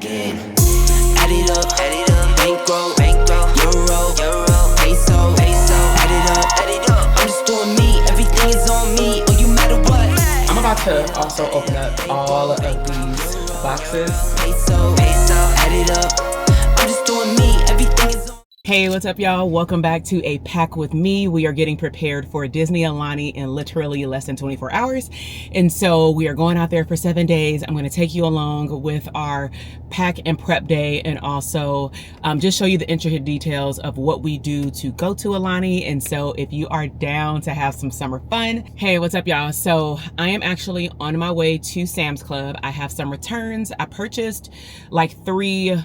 Yeah. Add it up, bankroll, euro, peso, add it up, I'm just doing me, everything is on me, oh you matter what. I'm about to also open up all of these boxes. Peso, add it up, I'm just doing me, everything is on. Hey, what's up y'all? Welcome back to A Pack With Me. We are getting prepared for Disney Aulani in literally less than 24 hours. And so we are going out there for 7 days. I'm going to take you along with our pack and prep day and also just show you the intricate details of what we do to go to Aulani. And so if you are down to have some summer fun, hey, what's up y'all? So I am actually on my way to Sam's Club. I have some returns. I purchased like 3,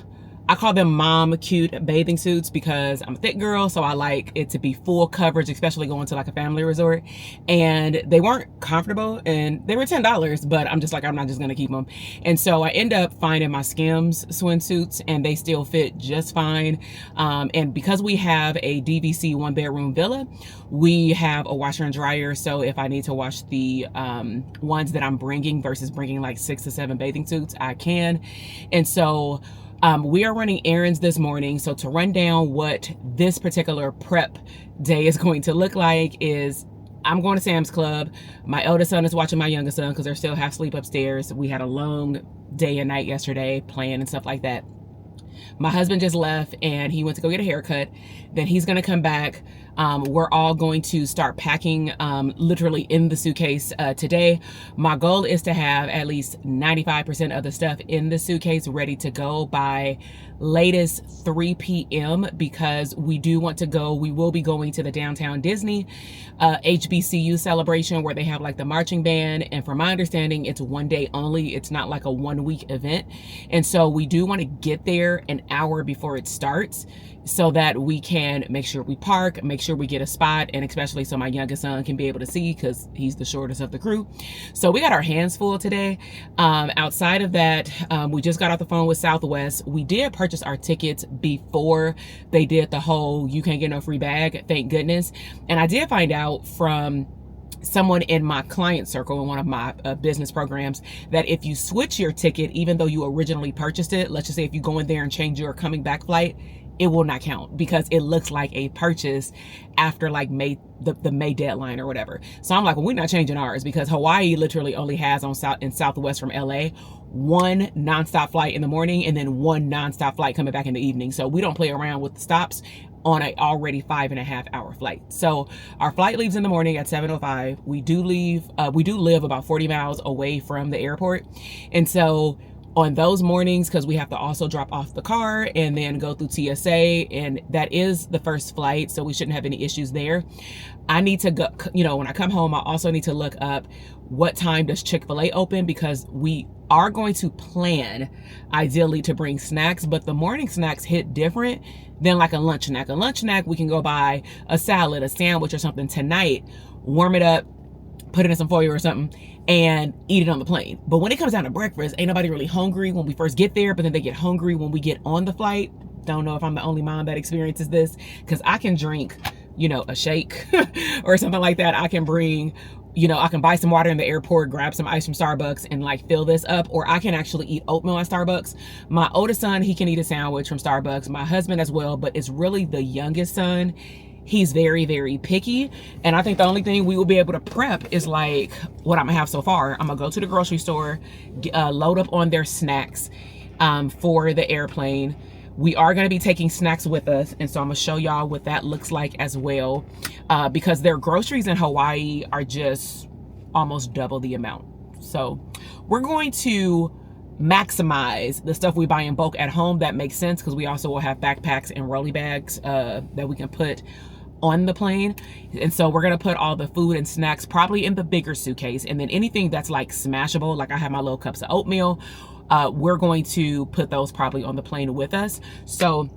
I call them mom cute bathing suits because I'm a thick girl, so I like it to be full coverage, especially going to like a family resort. And they weren't comfortable and they were $10, but I'm just like, I'm not just gonna keep them. And so I end up finding my Skims swimsuits and they still fit just fine. And because we have a DVC 1-bedroom villa, we have a washer and dryer. So if I need to wash the ones that I'm bringing versus bringing like 6 to 7 bathing suits, I can. And so we are running errands this morning. So to run down what this particular prep day is going to look like is I'm going to Sam's Club. My eldest son is watching my youngest son because they're still half asleep upstairs. We had a long day and night yesterday playing and stuff like that. My husband just left and he went to go get a haircut. Then he's going to come back. We're all going to start packing literally in the suitcase today. My goal is to have at least 95% of the stuff in the suitcase ready to go by latest 3 p.m. because we do want to go. We will be going to the downtown Disney HBCU celebration where they have like the marching band. And from my understanding, it's 1 day only. It's not like a 1-week event. And so we do want to get there an hour before it starts so that we can make sure we park, make sure we get a spot, and especially so my youngest son can be able to see because he's the shortest of the crew. So we got our hands full today. Outside of that, we just got off the phone with Southwest. We did purchase our tickets before they did the whole you can't get no free bag, thank goodness. And I did find out from someone in my client circle in one of my business programs that if you switch your ticket, even though you originally purchased it, let's just say if you go in there and change your coming back flight, it will not count because it looks like a purchase after like May, the May deadline or whatever. So I'm like, well, we're not changing ours because Hawaii literally only has in Southwest from LA 1 nonstop flight in the morning and then 1 nonstop flight coming back in the evening. So we don't play around with the stops on a already 5.5-hour flight. So our flight leaves in the morning at 7:05. We do live about 40 miles away from the airport. And so on those mornings, because we have to also drop off the car and then go through TSA, and that is the first flight, so we shouldn't have any issues there. I need to go, when I come home, I also need to look up what time does Chick-fil-A open because we are going to plan ideally to bring snacks, but the morning snacks hit different than like a lunch snack. A lunch snack, we can go buy a salad, a sandwich or something tonight, warm it up, put it in some foil or something, and eat it on the plane. But when it comes down to breakfast, ain't nobody really hungry when we first get there, but then they get hungry when we get on the flight. Don't know if I'm the only mom that experiences this because I can drink, a shake or something like that. I can bring, I can buy some water in the airport, grab some ice from Starbucks and like fill this up, or I can actually eat oatmeal at Starbucks. My oldest son, he can eat a sandwich from Starbucks. My husband as well, but it's really the youngest son. He's very, very picky. And I think the only thing we will be able to prep is like what I'm gonna have so far. I'm gonna go to the grocery store, load up on their snacks for the airplane. We are gonna be taking snacks with us. And so I'm gonna show y'all what that looks like as well. Because their groceries in Hawaii are just almost double the amount. So we're going to maximize the stuff we buy in bulk at home. That makes sense because we also will have backpacks and rolly bags that we can put on the plane. And so we're gonna put all the food and snacks probably in the bigger suitcase, and then anything that's like smashable, like I have my little cups of oatmeal, we're going to put those probably on the plane with us. So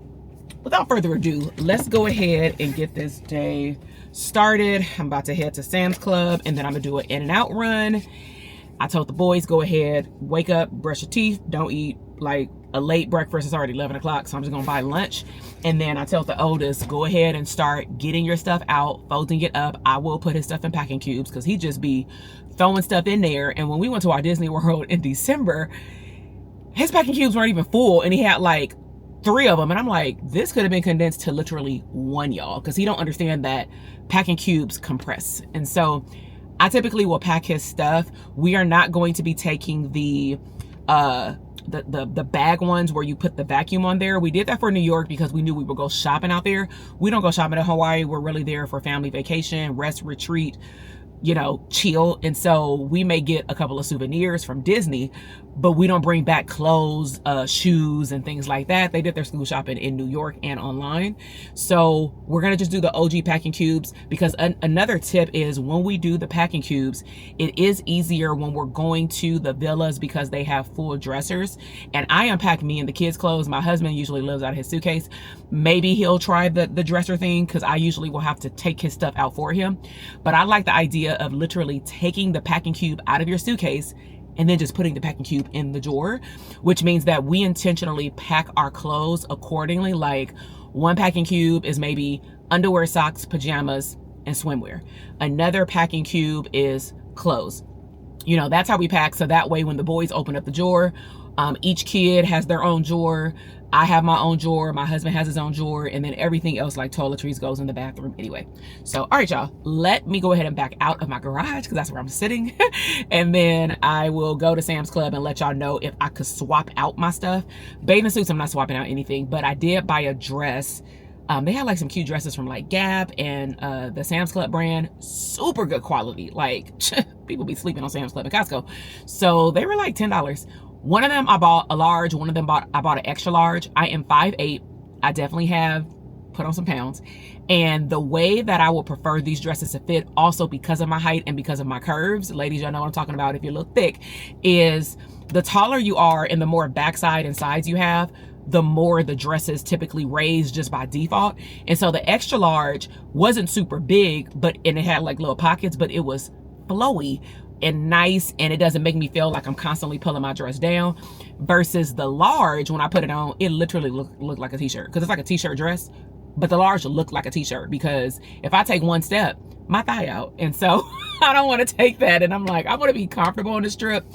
without further ado, let's go ahead and get this day started. I'm about to head to Sam's Club and then I'm gonna do an in and out run. I told the boys, go ahead, wake up, brush your teeth, don't eat like a late breakfast. It's already 11 o'clock, so I'm just gonna buy lunch. And then I tell the oldest, go ahead and start getting your stuff out, folding it up. I will put his stuff in packing cubes because he just be throwing stuff in there. And when we went to our Disney World in December, his packing cubes weren't even full, and he had like 3 of them, and I'm like, this could have been condensed to literally 1, y'all, because he don't understand that packing cubes compress. And so I typically will pack his stuff. We are not going to be taking the bag ones where you put the vacuum on there. We did that for New York because we knew we would go shopping out there. We don't go shopping in Hawaii. We're really there for family vacation, rest, retreat, you know, chill. And so we may get a couple of souvenirs from Disney, but we don't bring back clothes, shoes, and things like that. They did their school shopping in New York and online. So we're gonna just do the OG packing cubes, because another tip is when we do the packing cubes, it is easier when we're going to the villas because they have full dressers. And I unpack me and the kids' clothes. My husband usually lives out of his suitcase. Maybe he'll try the dresser thing, because I usually will have to take his stuff out for him. But I like the idea of literally taking the packing cube out of your suitcase and then just putting the packing cube in the drawer, which means that we intentionally pack our clothes accordingly. Like, one packing cube is maybe underwear, socks, pajamas, and swimwear. Another packing cube is clothes. You know, that's how we pack. So that way, when the boys open up the drawer, each kid has their own drawer. I have my own drawer. My husband has his own drawer. And then everything else, like toiletries, goes in the bathroom anyway. So, all right, y'all, let me go ahead and back out of my garage, because that's where I'm sitting. And then I will go to Sam's Club and let y'all know if I could swap out my stuff. Bathing suits, I'm not swapping out anything, but I did buy a dress. They had like some cute dresses from like Gap and the Sam's Club brand. Super good quality. Like, people be sleeping on Sam's Club and Costco. So they were like $10. One of them I bought a large, one of them I bought an extra large. I am 5'8". I definitely have put on some pounds. And the way that I would prefer these dresses to fit, also because of my height and because of my curves, ladies, y'all know what I'm talking about if you look thick, is the taller you are and the more backside and sides you have, the more the dresses typically raise just by default. And so the extra large wasn't super big, and it had like little pockets, but it was flowy and nice, and it doesn't make me feel like I'm constantly pulling my dress down. Versus the large, when I put it on, it literally looked like a t-shirt, because it's like a t-shirt dress, but the large looked like a t-shirt, because if I take one step, my thigh out. And so I don't want to take that. And I'm like, I want to be comfortable on the strip.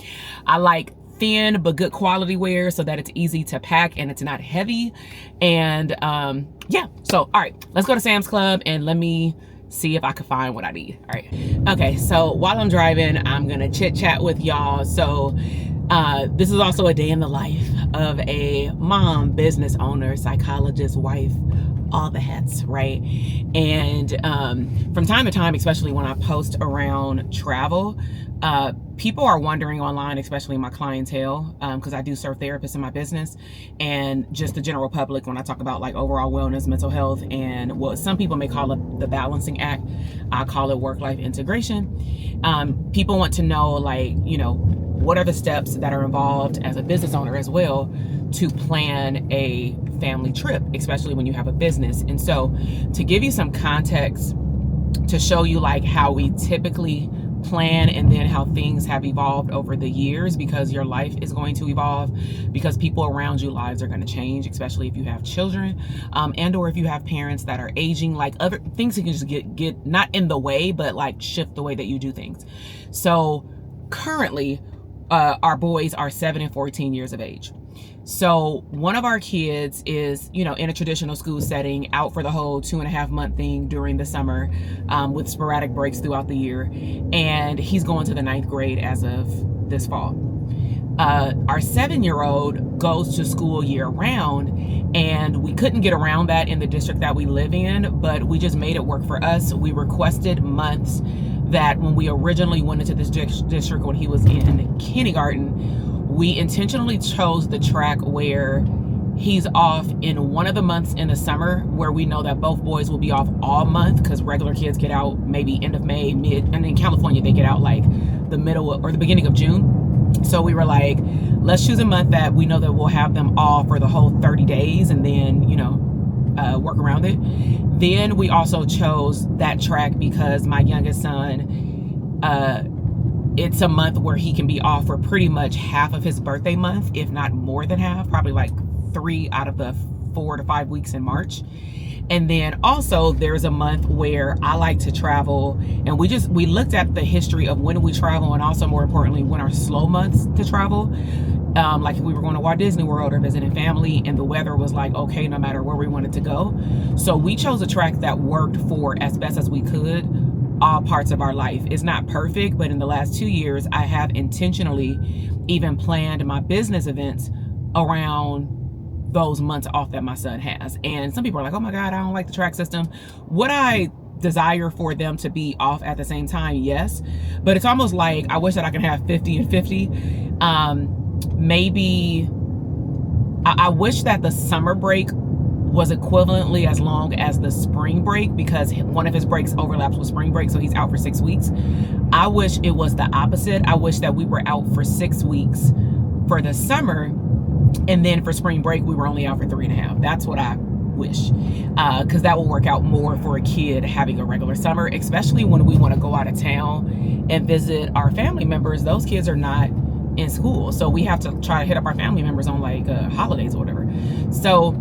I like thin but good quality wear so that it's easy to pack and it's not heavy. And yeah, so all right, let's go to Sam's Club and let me see if I can find what I need. All right. Okay, so while I'm driving, I'm gonna chit chat with y'all. So this is also a day in the life of a mom, business owner, psychologist, wife, all the hats, right? And from time to time, especially when I post around travel, people are wondering online, especially my clientele, because I do serve therapists in my business, and just the general public when I talk about like overall wellness, mental health, and what some people may call it the balancing act. I call it work-life integration. People want to know, like, you know, what are the steps that are involved as a business owner as well to plan a family trip, especially when you have a business. And so to give you some context, to show you like how we typically plan and then how things have evolved over the years, because your life is going to evolve, because people around you lives are going to change, especially if you have children, and or if you have parents that are aging, like other things that can just get not in the way, but like shift the way that you do things. So currently our boys are 7 and 14 years of age. So one of our kids is, you know, in a traditional school setting, out for the whole 2.5 month thing during the summer, with sporadic breaks throughout the year. And he's going to the 9th grade as of this fall. Our 7-year-old goes to school year round, and we couldn't get around that in the district that we live in, but we just made it work for us. We requested months that when we originally went into this district when he was in kindergarten, we intentionally chose the track where he's off in one of the months in the summer, where we know that both boys will be off all month, because regular kids get out maybe end of May, and in California they get out like the middle or the beginning of June. So we were like, let's choose a month that we know that we'll have them all for the whole 30 days and then, you know, work around it. Then we also chose that track because my youngest son, it's a month where he can be off for pretty much half of his birthday month, if not more than half, probably like 3 out of the 4 to 5 weeks in March. And then also there's a month where I like to travel, and we looked at the history of when we travel, and also more importantly, when are slow months to travel. Like if we were going to Walt Disney World or visiting family, and the weather was like okay no matter where we wanted to go. So we chose a track that worked for as best as we could all parts of our life. It's not perfect, but in the last 2 years I have intentionally even planned my business events around those months off that my son has. And some people are like, oh my God, I don't like the track system. Would I desire for them to be off at the same time? Yes, but it's almost like I wish that I could have 50 and 50. Maybe I wish that the summer break was equivalently as long as the spring break, because one of his breaks overlaps with spring break, so he's out for 6 weeks. I wish it was the opposite. I wish that we were out for 6 weeks for the summer, and then for spring break we were only out for 3.5. That's what I wish, because that will work out more for a kid having a regular summer, especially when we want to go out of town and visit our family members. Those kids are not in school, so we have to try to hit up our family members on like holidays or whatever. So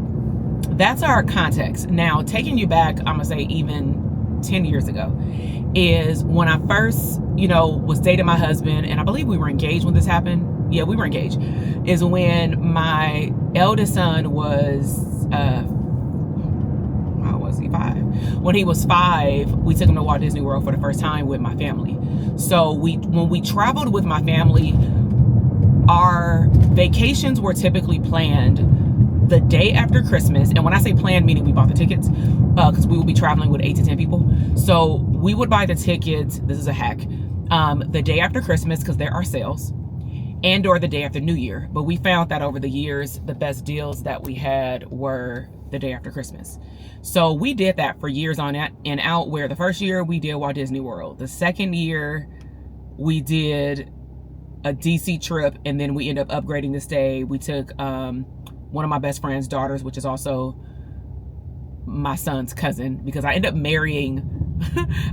that's our context. Now, taking you back, I'm gonna say even 10 years ago, is when I first, was dating my husband, and I believe we were engaged when this happened. Yeah, we were engaged. Is when my eldest son was, how was he, 5? When he was 5, we took him to Walt Disney World for the first time with my family. So when we traveled with my family, our vacations were typically planned the day after Christmas. And when I say planned, meaning we bought the tickets, because we will be traveling with 8 to 10 people. So we would buy the tickets, this is a hack, the day after Christmas, because there are sales, and or the day after New Year. But we found that over the years, the best deals that we had were the day after Christmas. So we did that for years on and out, where the first year we did Walt Disney World. The second year we did a DC trip, and then we ended up upgrading to stay. We took one of my best friend's daughters, which is also my son's cousin, because I ended up marrying,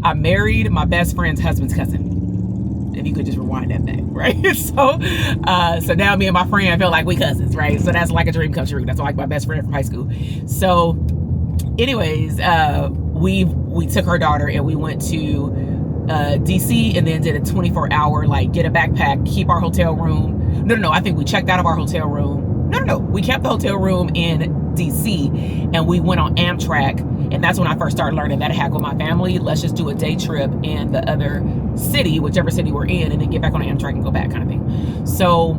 I married my best friend's husband's cousin. If you could just rewind that back, right? So now me and my friend feel like we cousins, right? So that's like a dream come true. That's like my best friend from high school. So anyways, we took her daughter and we went to DC, and then did a 24-hour, like, get a backpack, keep our hotel room. No, I think we checked out of our hotel room. No, we kept the hotel room in DC, and we went on Amtrak, and that's when I first started learning that hack with my family. Let's just do a day trip in the other city, whichever city we're in, and then get back on Amtrak and go back, kind of thing. So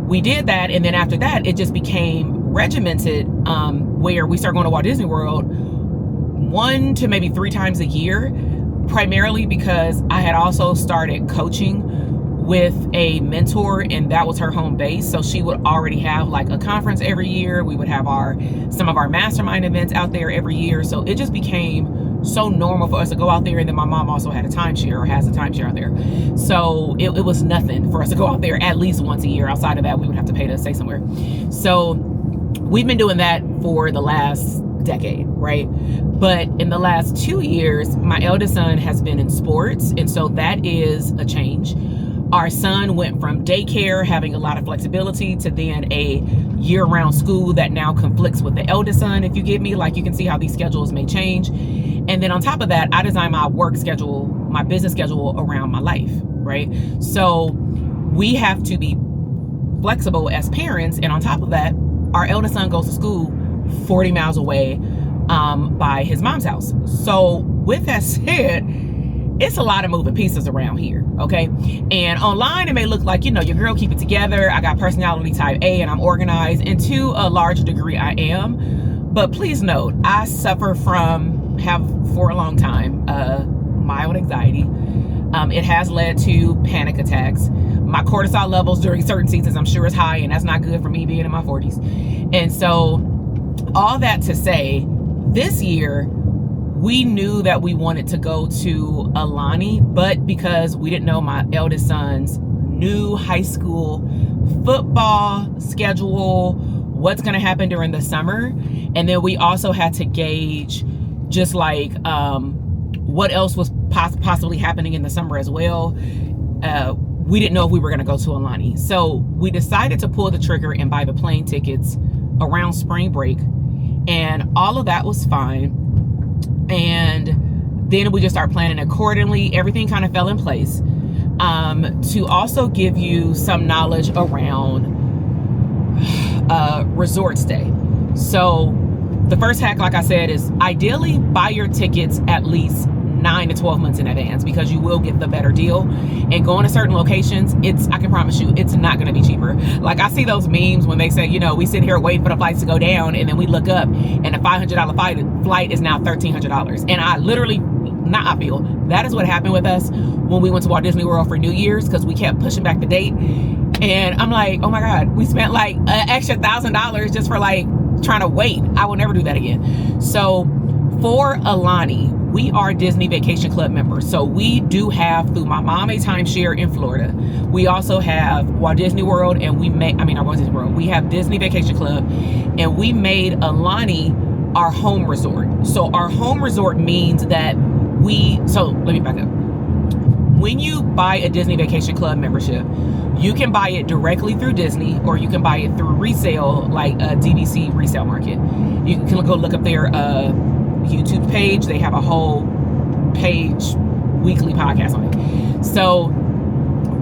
we did that, and then after that, it just became regimented, where we started going to Walt Disney World 1 to maybe 3 times a year, primarily because I had also started coaching with a mentor, and that was her home base. So she would already have like a conference every year. We would have some of our mastermind events out there every year. So it just became so normal for us to go out there. And then my mom also had a timeshare, or has a timeshare out there. So it was nothing for us to go out there at least once a year. Outside of that, we would have to pay to stay somewhere. So we've been doing that for the last decade, right? But in the last 2 years, my eldest son has been in sports, and so that is a change. Our son went from daycare, having a lot of flexibility, to then a year-round school that now conflicts with the eldest son, if you get me. Like, you can see how these schedules may change. And then on top of that, I design my work schedule, my business schedule around my life, right? So we have to be flexible as parents. And on top of that, our eldest son goes to school 40 miles away by his mom's house. So with that said, it's a lot of moving pieces around here, okay? And online, it may look like, your girl keep it together. I got personality type A, and I'm organized, and to a large degree I am. But please note, I have for a long time, mild anxiety. It has led to panic attacks. My cortisol levels during certain seasons, I'm sure, is high, and that's not good for me being in my 40s. And so all that to say, this year, we knew that we wanted to go to Aulani, but because we didn't know my eldest son's new high school football schedule, what's going to happen during the summer, and then we also had to gauge just like what else was possibly happening in the summer as well. We didn't know if we were going to go to Aulani. So we decided to pull the trigger and buy the plane tickets around spring break, and all of that was fine. And then we just start planning accordingly. Everything kind of fell in place. To also give you some knowledge around resort stay. So the first hack, like I said, is ideally buy your tickets at least 9 to 12 months in advance, because you will get the better deal. And going to certain locations, I can promise you, it's not going to be cheaper. Like, I see those memes when they say, you know, we sit here waiting for the flights to go down, and then we look up and a $500 flight is now $1,300. And that is what happened with us when we went to Walt Disney World for New Year's, because we kept pushing back the date. And I'm like, oh my God, we spent like an extra $1,000 just for like trying to wait. I will never do that again. So for Aulani, we are Disney Vacation Club members. So we do have, through my mom, a timeshare in Florida. We also have Walt Disney World, and we have Disney Vacation Club, and we made Aulani our home resort. So our home resort means that let me back up. When you buy a Disney Vacation Club membership, you can buy it directly through Disney, or you can buy it through resale, like a DVC resale market. You can go look up their YouTube page. They have a whole page, weekly podcast on it. So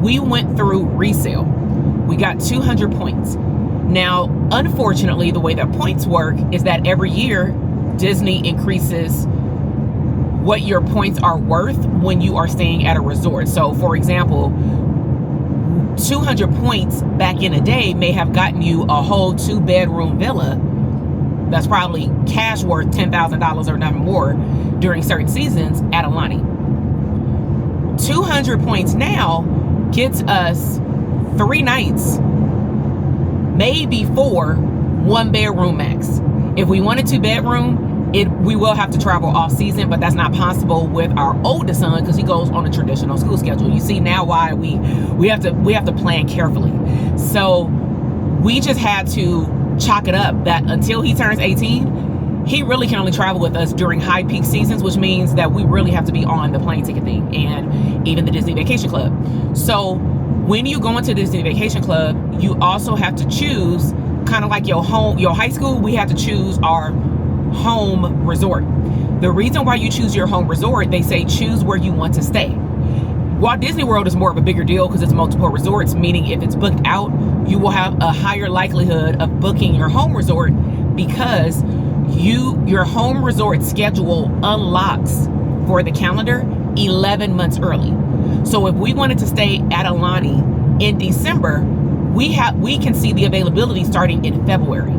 we went through resale. We got 200 points. Now, unfortunately, the way that points work is that every year Disney increases what your points are worth when you are staying at a resort. So for example, 200 points back in a day may have gotten you a whole 2-bedroom villa that's probably cash worth $10,000 or nothing more during certain seasons at Aulani. 200 points now gets us 3 nights, maybe 4, 1-bedroom max. If we want a 2-bedroom, we will have to travel off season, but that's not possible with our oldest son, because he goes on a traditional school schedule. You see now why we have to plan carefully. So we just had to chalk it up that until he turns 18, he really can only travel with us during high peak seasons, which means that we really have to be on the plane ticket thing and even the Disney Vacation Club. So when you go into Disney Vacation Club, you also have to choose, kind of like your high school, we have to choose our home resort. The reason why you choose your home resort, they say choose where you want to stay. Walt Disney World is more of a bigger deal because it's multiple resorts, meaning if it's booked out, you will have a higher likelihood of booking your home resort, because your home resort schedule unlocks for the calendar 11 months early. So if we wanted to stay at Aulani in December, we can see the availability starting in February.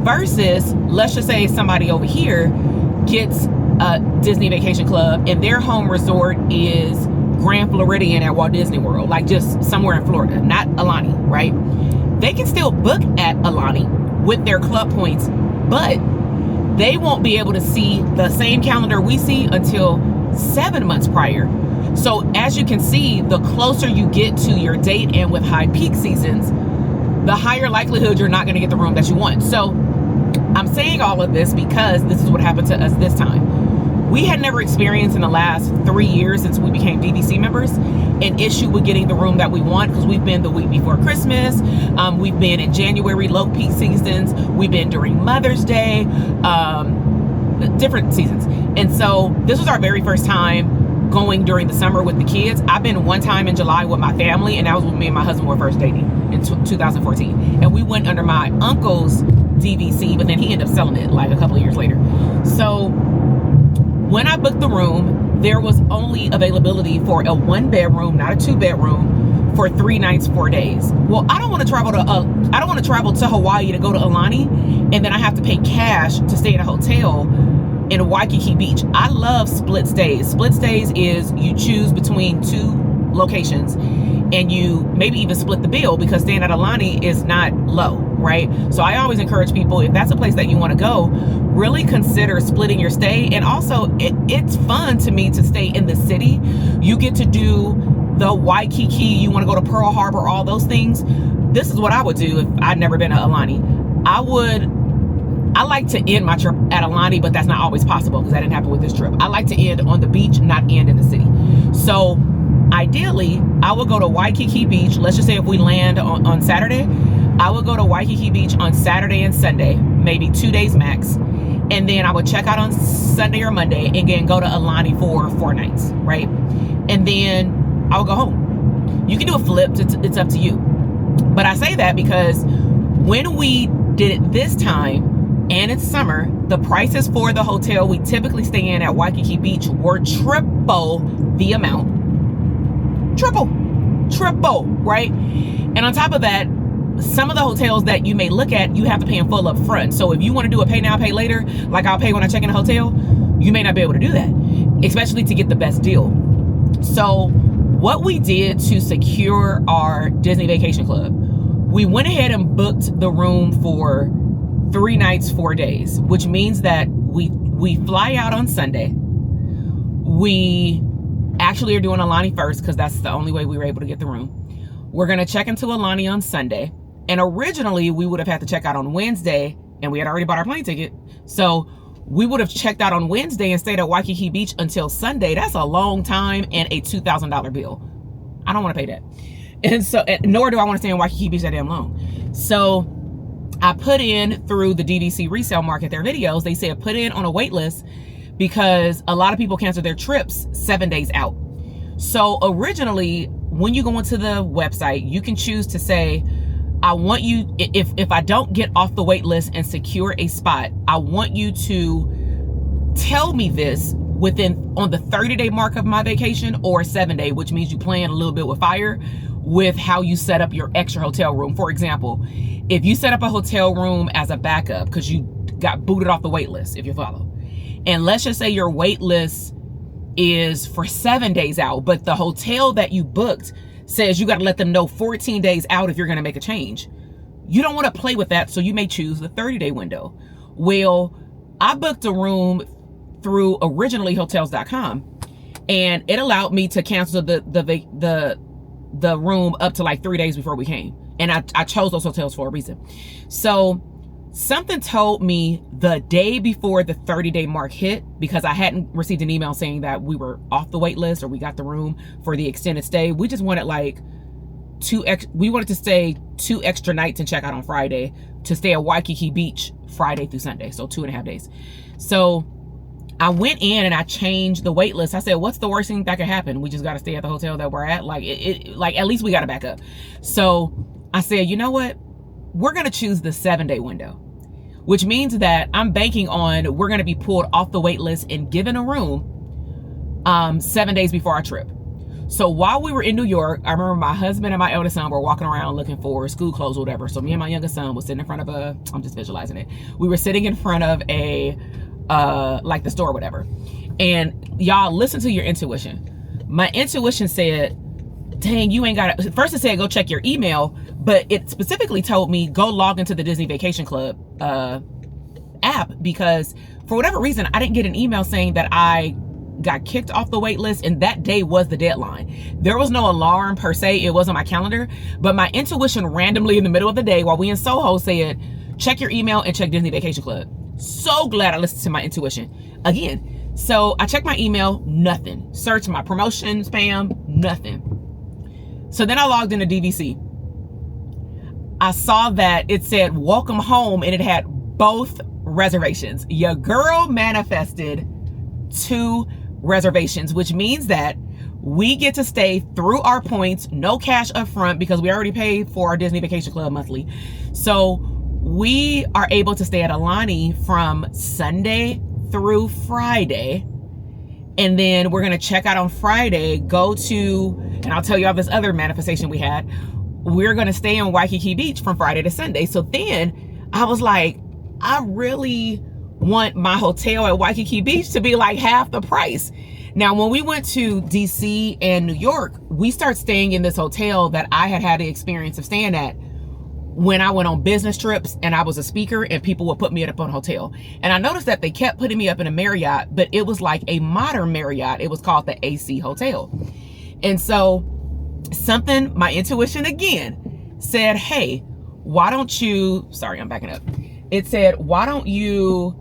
Versus, let's just say somebody over here gets a Disney Vacation Club and their home resort is Grand Floridian at Walt Disney World, like just somewhere in Florida, not Aulani, right? They can still book at Aulani with their club points, but they won't be able to see the same calendar we see until 7 months prior. So as you can see, the closer you get to your date, and with high peak seasons, the higher likelihood you're not going to get the room that you want. So I'm saying all of this because this is what happened to us this time. We had never experienced in the last 3 years since we became DVC members an issue with getting the room that we want, because we've been the week before Christmas, we've been in January low peak seasons, we've been during Mother's Day, different seasons. And so this was our very first time going during the summer with the kids. I've been one time in July with my family, and that was when me and my husband were first dating in 2014. And we went under my uncle's DVC, but then he ended up selling it like a couple of years later. So when I booked the room, there was only availability for a 1-bedroom, not a 2-bedroom, for 3 nights, 4 days. Well, I don't want to travel to Hawaii to go to Aulani, and then I have to pay cash to stay at a hotel in Waikiki Beach. I love split stays. Split stays is you choose between 2 locations and you maybe even split the bill, because staying at Aulani is not low, right? So I always encourage people, if that's a place that you want to go, really consider splitting your stay. And also it's fun to me to stay in the city. You get to do the Waikiki, you want to go to Pearl Harbor, all those things. This is what I would do if I'd never been to Aulani. I like to end my trip at Aulani, but that's not always possible because that didn't happen with this trip. I like to end on the beach, not end in the city. So ideally, I would go to Waikiki Beach. Let's just say if we land on Saturday, I would go to Waikiki Beach on Saturday and Sunday, maybe 2 days max. And then I would check out on Sunday or Monday and then go to Aulani for 4 nights, right? And then I would go home. You can do a flip, it's up to you. But I say that because When we did it this time, and it's summer, the prices for the hotel we typically stay in at Waikiki Beach were triple the amount. Triple, right? And on top of that, some of the hotels that you may look at, you have to pay in full up front. So if you want to do a pay now, pay later, like I'll pay when I check in a hotel, you may not be able to do that, especially to get the best deal. So what we did to secure our Disney Vacation Club, we went ahead and booked the room for 3 nights, 4 days, which means that we fly out on Sunday. We actually are doing Aulani first because that's the only way we were able to get the room. We're going to check into Aulani on Sunday. And originally we would have had to check out on Wednesday, and we had already bought our plane ticket. So we would have checked out on Wednesday and stayed at Waikiki Beach until Sunday. That's a long time and a $2,000 bill. I don't want to pay that. And so, nor do I want to stay in Waikiki Beach that damn long. So I put in through the DVC resale market, their videos, they said put in on a wait list because a lot of people cancel their trips 7 days out. So originally, when you go into the website, you can choose to say, I want you, if I don't get off the wait list and secure a spot, I want you to tell me this on the 30-day mark of my vacation or 7-day, which means you plan a little bit with fire with how you set up your extra hotel room. For example, if you set up a hotel room as a backup because you got booted off the wait list, if you follow, and let's just say your wait list is for 7 days out, but the hotel that you booked says you got to let them know 14 days out if you're going to make a change. You don't want to play with that, so you may choose the 30-day window. Well, I booked a room through originally hotels.com, and it allowed me to cancel the room up to like 3 days before we came. And I chose those hotels for a reason. So something told me the day before the 30-day mark hit, because I hadn't received an email saying that we were off the wait list or we got the room for the extended stay. We just wanted we wanted to stay 2 extra nights and check out on Friday to stay at Waikiki Beach Friday through Sunday. So 2.5 days. So I went in and I changed the wait list. I said, what's the worst thing that could happen? We just got to stay at the hotel that we're at. Like at least we got to back up. So I said, you know what? We're going to choose the 7-day window, which means that I'm banking on we're going to be pulled off the wait list and given a room 7 days before our trip. So while we were in New York, I remember my husband and my eldest son were walking around looking for school clothes or whatever. So me and my youngest son was sitting in front of I'm just visualizing it. We were sitting in front of like the store or whatever. And y'all listen to your intuition. My intuition said, dang, you ain't got it. First it said, go check your email, but it specifically told me go log into the Disney Vacation Club app, because for whatever reason, I didn't get an email saying that I got kicked off the wait list, and that day was the deadline. There was no alarm per se. It wasn't on my calendar, but my intuition randomly in the middle of the day while we in Soho said, check your email and check Disney Vacation Club. So glad I listened to my intuition again. So I checked my email, nothing. Searched my promotion, spam, nothing. So then I logged into DVC. I saw that it said welcome home, and it had both reservations. Your girl manifested 2 reservations, which means that we get to stay through our points, no cash up front because we already paid for our Disney Vacation Club monthly. So we are able to stay at Aulani from Sunday through Friday. And then we're going to check out on Friday, go to, and I'll tell you all this other manifestation we had. We're going to stay in Waikiki Beach from Friday to Sunday. So then I was like, I really want my hotel at Waikiki Beach to be like half the price. Now, when we went to DC and New York, we started staying in this hotel that I had the experience of staying at when I went on business trips and I was a speaker and people would put me up on a hotel. And I noticed that they kept putting me up in a Marriott, but it was like a modern Marriott. It was called the AC Hotel. And so my intuition again said, hey, why don't you, sorry, I'm backing up. It said, why don't you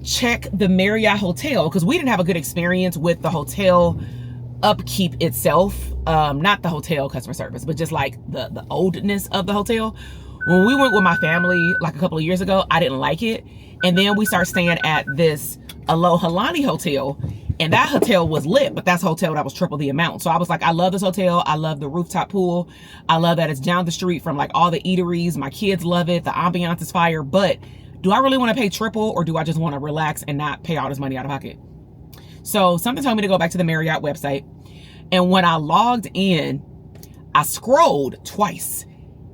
check the Marriott Hotel? Because we didn't have a good experience with the hotel upkeep itself. Not the hotel customer service, but just like the oldness of the hotel. When we went with my family like a couple of years ago, I didn't like it. And then we started staying at this Aulani hotel, And that hotel was lit, but that's a hotel that was triple the amount. So I was like, I love this hotel. I love the rooftop pool. I love that it's down the street from like all the eateries. My kids love it. The ambiance is fire. But do I really want to pay triple, or do I just want to relax and not pay all this money out of pocket? So something told me to go back to the Marriott website. And when I logged in, I scrolled twice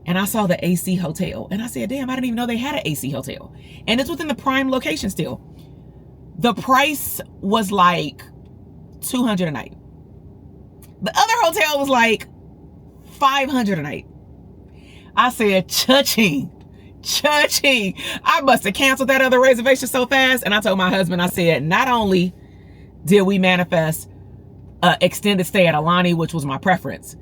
and I saw the AC hotel. And I said, damn, I didn't even know they had an AC hotel. And it's within the prime location still. The price was like $200 a night. The other hotel was like $500 a night. I said, cha-ching. I must have canceled that other reservation so fast. And I told my husband, I said, not only did we manifest an extended stay at Aulani, which was my preference,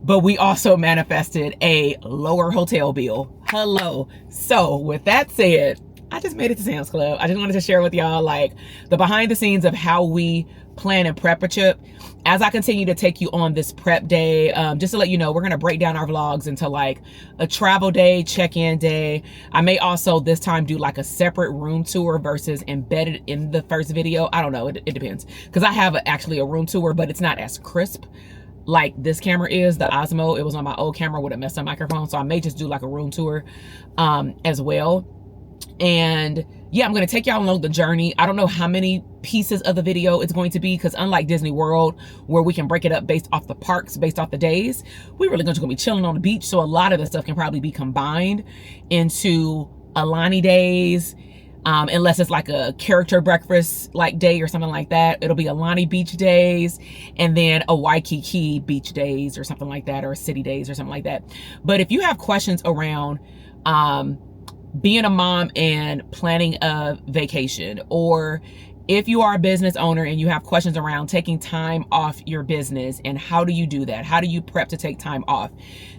but we also manifested a lower hotel bill. Hello. So with that said, I just made it to Sam's Club. I just wanted to share with y'all like the behind the scenes of how we plan and prep a trip. As I continue to take you on this prep day, just to let you know, we're going to break down our vlogs into like a travel day, check-in day. I may also this time do like a separate room tour versus embedded in the first video. I don't know. It depends, because I have actually a room tour, but it's not as crisp like this camera is. The Osmo, it was on my old camera with a messed up microphone. So I may just do like a room tour as well. And yeah, I'm going to take y'all along the journey. I don't know how many pieces of the video it's going to be, because unlike Disney World, where we can break it up based off the parks, based off the days, we're really just going to be chilling on the beach. So a lot of the stuff can probably be combined into Aulani days, unless it's like a character breakfast like day or something like that. It'll be Aulani beach days, and then a Waikiki beach days or something like that, or city days or something like that. But if you have questions around being a mom and planning a vacation, or if you are a business owner and you have questions around taking time off your business and how do you do that, how do you prep to take time off,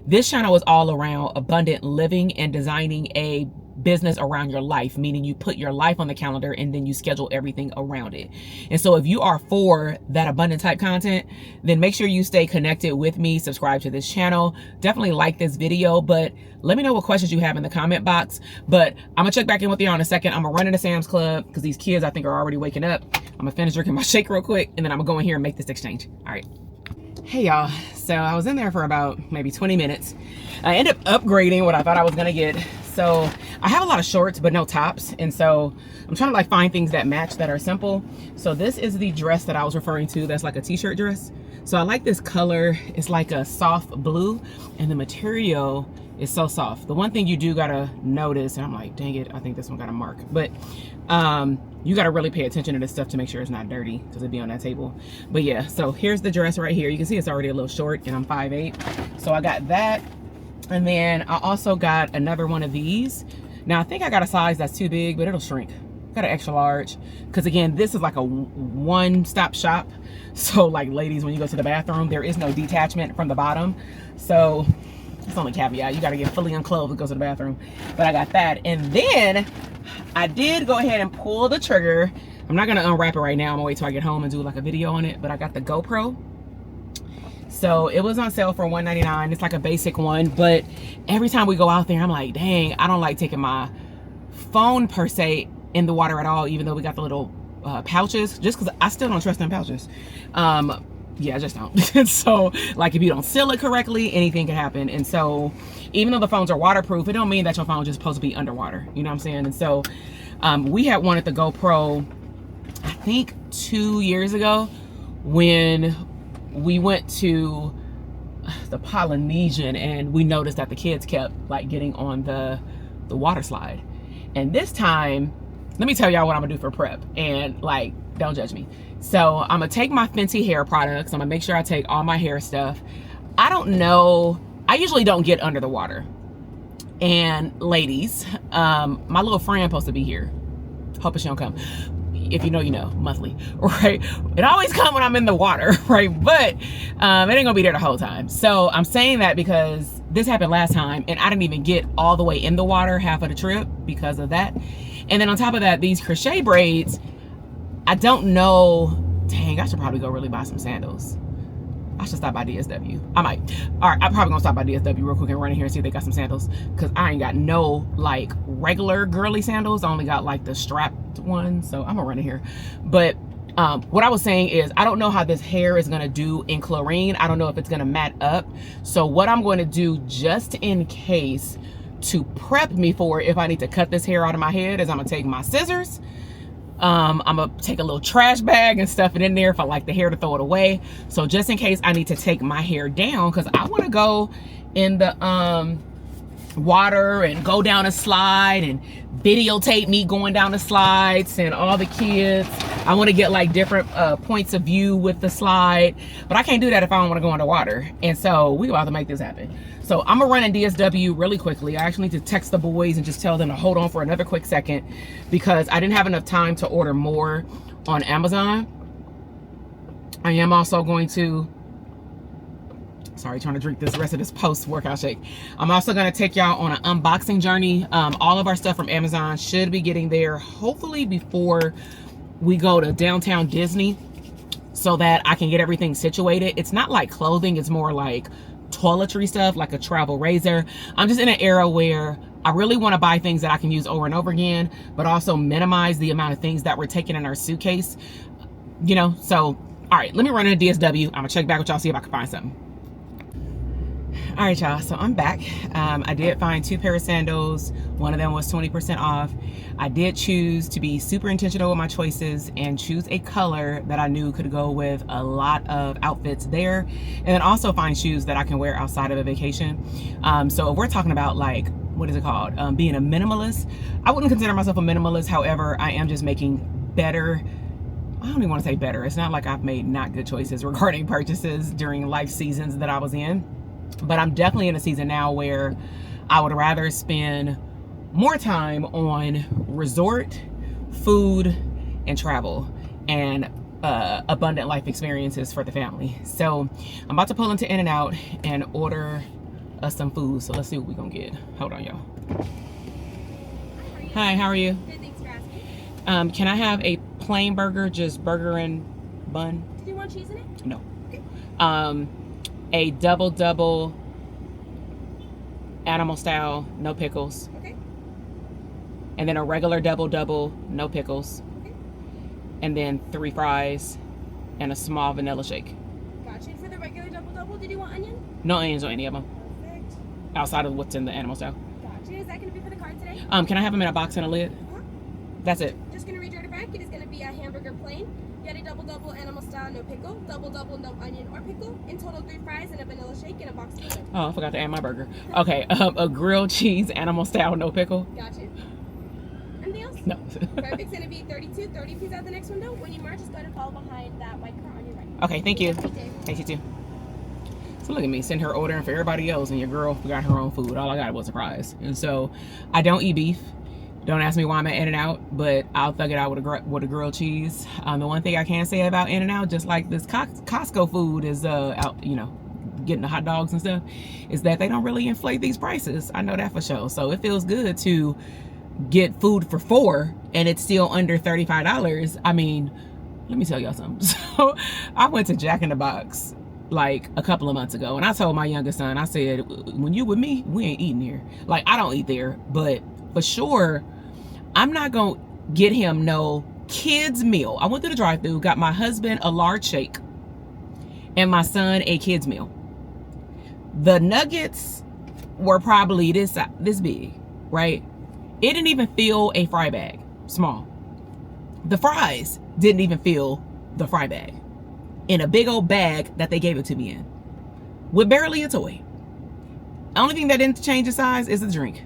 this channel is all around abundant living and designing a business around your life, meaning you put your life on the calendar and then you schedule everything around it. And so if you are for that abundant type content, then make sure you stay connected with me, subscribe to this channel, definitely like this video, but let me know what questions you have in the comment box. But I'm gonna check back in with you in a second. I'm gonna run into Sam's Club because these kids I think are already waking up. I'm gonna finish drinking my shake real quick, and then I'm gonna go in here and make this exchange. All right. Hey y'all, so I was in there for about maybe 20 minutes. I ended up upgrading what I thought I was gonna get. So I have a lot of shorts but no tops, and so I'm trying to like find things that match, that are simple. So this is the dress that I was referring to, that's like a t-shirt dress. So I like this color. It's like a soft blue, and the material is so soft. The one thing you do gotta notice, and I'm like, dang it, I think this one got a mark, but you gotta really pay attention to this stuff to make sure it's not dirty, because it'd be on that table. But yeah, so here's the dress right here. You can see it's already a little short, and I'm 5'8". So I got that. And then I also got another one of these. Now I think I got a size that's too big, but it'll shrink. Got an extra large, because again, this is like a one-stop shop. So like ladies, when you go to the bathroom, there is no detachment from the bottom. So it's only caveat, you gotta get fully unclothed to go to the bathroom. But I got that. And then I did go ahead and pull the trigger. I'm not gonna unwrap it right now. I'm gonna wait till I get home and do like a video on it. But I got the GoPro. So it was on sale for $199. It's like a basic one, but every time we go out there, I'm like, dang, I don't like taking my phone per se in the water at all, even though we got the little pouches, just because I still don't trust them pouches. Yeah, I just don't. So like if you don't seal it correctly, anything can happen. And so even though the phones are waterproof, it don't mean that your phone is just supposed to be underwater. You know what I'm saying? And so we had wanted the GoPro, I think 2 years ago, when we went to the Polynesian, and we noticed that the kids kept like getting on the water slide. And this time, let me tell y'all what I'm gonna do for prep, and like, don't judge me. So I'm gonna take my Fenty hair products. I'm gonna make sure I take all my hair stuff. I don't know, I usually don't get under the water. And ladies, my little friend supposed to be here. Hoping she don't come. If you know, you know, monthly, right? It always comes when I'm in the water, right? But it ain't gonna be there the whole time. So I'm saying that because this happened last time, and I didn't even get all the way in the water half of the trip because of that. And then on top of that, these crochet braids, I don't know, dang, I should probably go really buy some sandals. I should stop by DSW. I might. All right, I'm probably gonna stop by DSW real quick and run in here and see if they got some sandals, because I ain't got no like regular girly sandals. I only got like the strapped ones, so I'm gonna run in here. But What I was saying is, I don't know how this hair is gonna do in chlorine. I don't know if it's gonna mat up. So what I'm going to do, just in case, to prep me for if I need to cut this hair out of my head, is I'm gonna take my scissors. I'm gonna take a little trash bag and stuff it in there if I like the hair to throw it away. So just in case I need to take my hair down, because I want to go in the water and go down a slide and videotape me going down the slides and all the kids. I want to get like different points of view with the slide, but I can't do that if I don't want to go underwater. And so we about to make this happen. So I'm gonna run in DSW really quickly. I actually need to text the boys and just tell them to hold on for another quick second, because I didn't have enough time to order more on Amazon. I am also going to, sorry, trying to drink this rest of this post-workout shake. I'm also gonna take y'all on an unboxing journey. All of our stuff from Amazon should be getting there hopefully before we go to downtown Disney, so that I can get everything situated. It's not like clothing, it's more like toiletry stuff, like a travel razor. I'm just in an era where I really want to buy things that I can use over and over again, but also minimize the amount of things that we're taking in our suitcase, you know. So all right, let me run into DSW. I'm gonna check back with y'all, see if I can find something. All right, y'all, so I'm back. I did find 2 pair of sandals. One of them was 20% off. I did choose to be super intentional with my choices and choose a color that I knew could go with a lot of outfits there, and then also find shoes that I can wear outside of a vacation. So if we're talking about, like, what is it called? Being a minimalist. I wouldn't consider myself a minimalist. However, I am just making better, I don't even want to say better. It's not like I've made not good choices regarding purchases during life seasons that I was in. But I'm definitely in a season now where I would rather spend more time on resort, food, and travel, and abundant life experiences for the family. So I'm about to pull into In-N-Out and order us some food. So let's see what we're gonna get. Hold on, y'all. Hi, how are you? Good, thanks for asking. Can I have a plain burger, just burger and bun? Do you want cheese in it? No. Okay. A double animal style, no pickles. Okay. And then a regular double, no pickles. Okay. And then 3 fries and a small vanilla shake. Gotcha. And for the regular double, did you want onion? No onions on any of them, Perfect. outside of what's in the animal style. Gotcha. Is that going to be for the card today? Can I have them in a box and a lid? Uh-huh. That's it. Just going to read your order back. It is going to be a hamburger plain. You had a double, animal style, no pickle. Double, no onion or pickle. In total, 3 fries and a vanilla shake and a box of sugar. Oh, I forgot to add my burger. Okay, a grilled cheese animal style, no pickle. Gotcha. Anything else? No. Perfect's going to be 32. 30 please out the next window. When you march, just go ahead and follow behind that white car on your right. Okay, thank you. Have a good day. Thank you too. So look at me, sitting here ordering for everybody else, and your girl forgot her own food. All I got was a fries. And so I don't eat beef. Don't ask me why I'm at In-N-Out, but I'll thug it out with a grilled cheese. The one thing I can say about In-N-Out, just like this Costco food is out, you know, getting the hot dogs and stuff, is that they don't really inflate these prices. I know that for sure. So it feels good to get food for $4 and it's still under $35. I mean, let me tell y'all something. So I went to Jack in the Box like a couple of months ago, and I told my youngest son, I said, when you with me, we ain't eating here. Like, I don't eat there, but for sure, I'm not gonna get him no kids meal. I went through the drive-thru, got my husband a large shake and my son a kids meal. The nuggets were probably this big, right? It didn't even fill a fry bag, small. The fries didn't even fill the fry bag, in a big old bag that they gave it to me in, with barely a toy. The only thing that didn't change the size is the drink.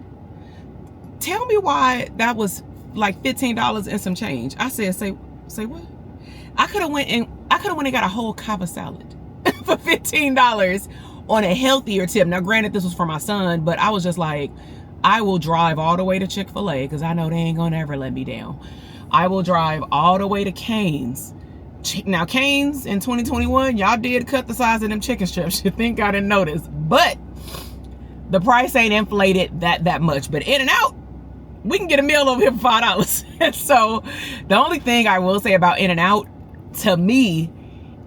Tell me why that was like $15 and some change. I said, say what? I could have went and got a whole Cobb salad for $15 on a healthier tip. Now, granted, this was for my son, but I was just like, I will drive all the way to Chick-fil-A because I know they ain't gonna ever let me down. I will drive all the way to Cane's. Now, Cane's in 2021, y'all did cut the size of them chicken strips. You think I didn't notice, but the price ain't inflated that much. But In-N-Out, we can get a meal over here for $5. And so the only thing I will say about In-N-Out, to me,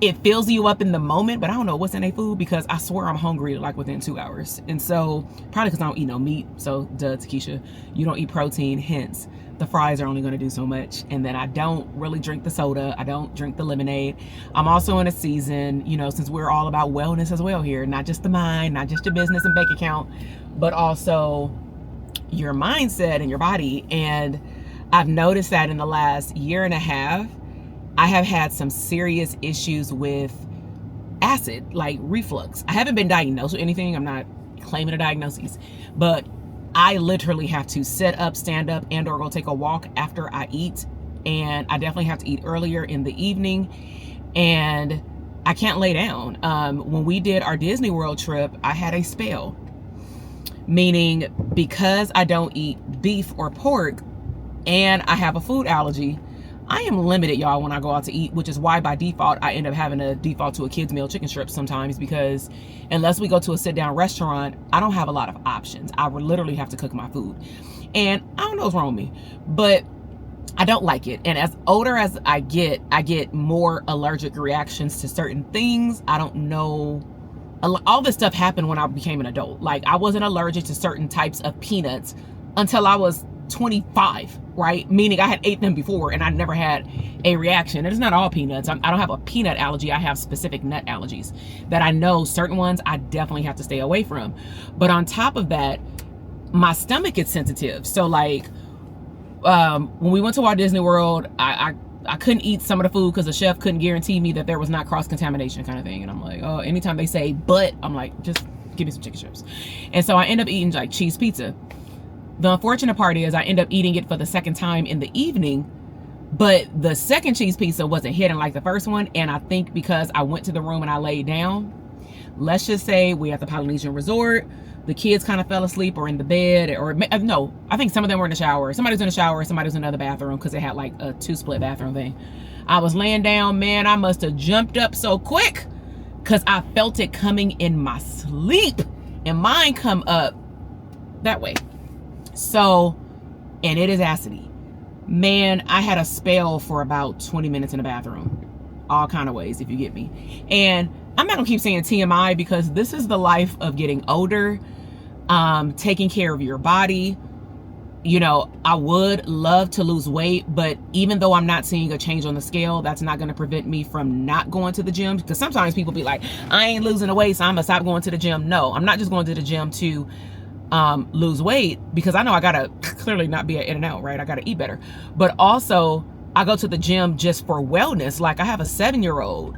it fills you up in the moment, but I don't know what's in their food because I swear I'm hungry like within 2 hours. And so probably because I don't eat no meat. So duh, Takesha, you don't eat protein, hence the fries are only going to do so much. And then I don't really drink the soda. I don't drink the lemonade. I'm also in a season, you know, since we're all about wellness as well here, not just the mind, not just your business and bank account, but also your mindset and your body. And I've noticed that in the last year and a half, I have had some serious issues with acid, like reflux. I haven't been diagnosed with anything. I'm not claiming a diagnosis, but I literally have to sit up, stand up, and or go take a walk after I eat. And I definitely have to eat earlier in the evening. And I can't lay down. When we did our Disney World trip, I had a spell. Meaning, because I don't eat beef or pork and I have a food allergy, I am limited, y'all, when I go out to eat, which is why by default, I end up having to default to a kid's meal chicken strips sometimes, because unless we go to a sit down restaurant, I don't have a lot of options. I would literally have to cook my food. And I don't know what's wrong with me, but I don't like it. And as older as I get more allergic reactions to certain things. I don't know. All this stuff happened when I became an adult. Like, I wasn't allergic to certain types of peanuts until I was 25, right? Meaning I had ate them before and I never had a reaction. And it's not all peanuts. I don't have a peanut allergy. I have specific nut allergies that I know certain ones I definitely have to stay away from. But on top of that, my stomach is sensitive. So like, when we went to Walt Disney World, I couldn't eat some of the food because the chef couldn't guarantee me that there was not cross-contamination kind of thing. And I'm like, oh, anytime they say but, I'm like, just give me some chicken strips. And so I end up eating like cheese pizza. The unfortunate part is I end up eating it for the second time in the evening, but the second cheese pizza wasn't hitting like the first one. And I think because I went to the room and I laid down, let's just say we at the Polynesian Resort, the kids kind of fell asleep or in the bed, or no, I think some of them were in the shower. Somebody was in the shower, somebody was in another bathroom because they had like a 2-split bathroom thing. I was laying down, man, I must have jumped up so quick because I felt it coming in my sleep, and mine come up that way. So, and it is acidy. Man, I had a spell for about 20 minutes in the bathroom. All kind of ways, if you get me. And I'm not gonna keep saying TMI because this is the life of getting older, taking care of your body. You know, I would love to lose weight, but even though I'm not seeing a change on the scale, that's not gonna prevent me from not going to the gym. Because sometimes people be like, I ain't losing the weight, so I'm gonna stop going to the gym. No, I'm not just going to the gym to lose weight, because I know I gotta clearly not be an in and out, right? I gotta eat better. But also, I go to the gym just for wellness. Like, I have a 7-year-old.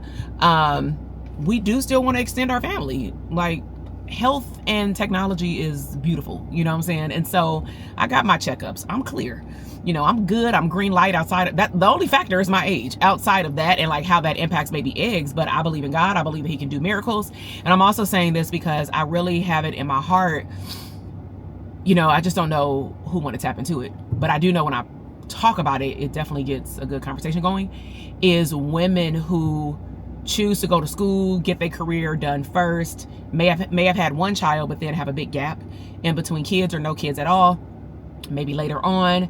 We do still want to extend our family. Like, health and technology is beautiful, you know what I'm saying? And so I got my checkups. I'm clear. You know, I'm good. I'm green light outside of that. The only factor is my age outside of that, and like how that impacts baby eggs. But I believe in God. I believe that he can do miracles. And I'm also saying this because I really have it in my heart. You know, I just don't know who want to tap into it. But I do know when I talk about it, it definitely gets a good conversation going, is women who choose to go to school, get their career done first, may have had one child, but then have a big gap in between kids or no kids at all. Maybe later on,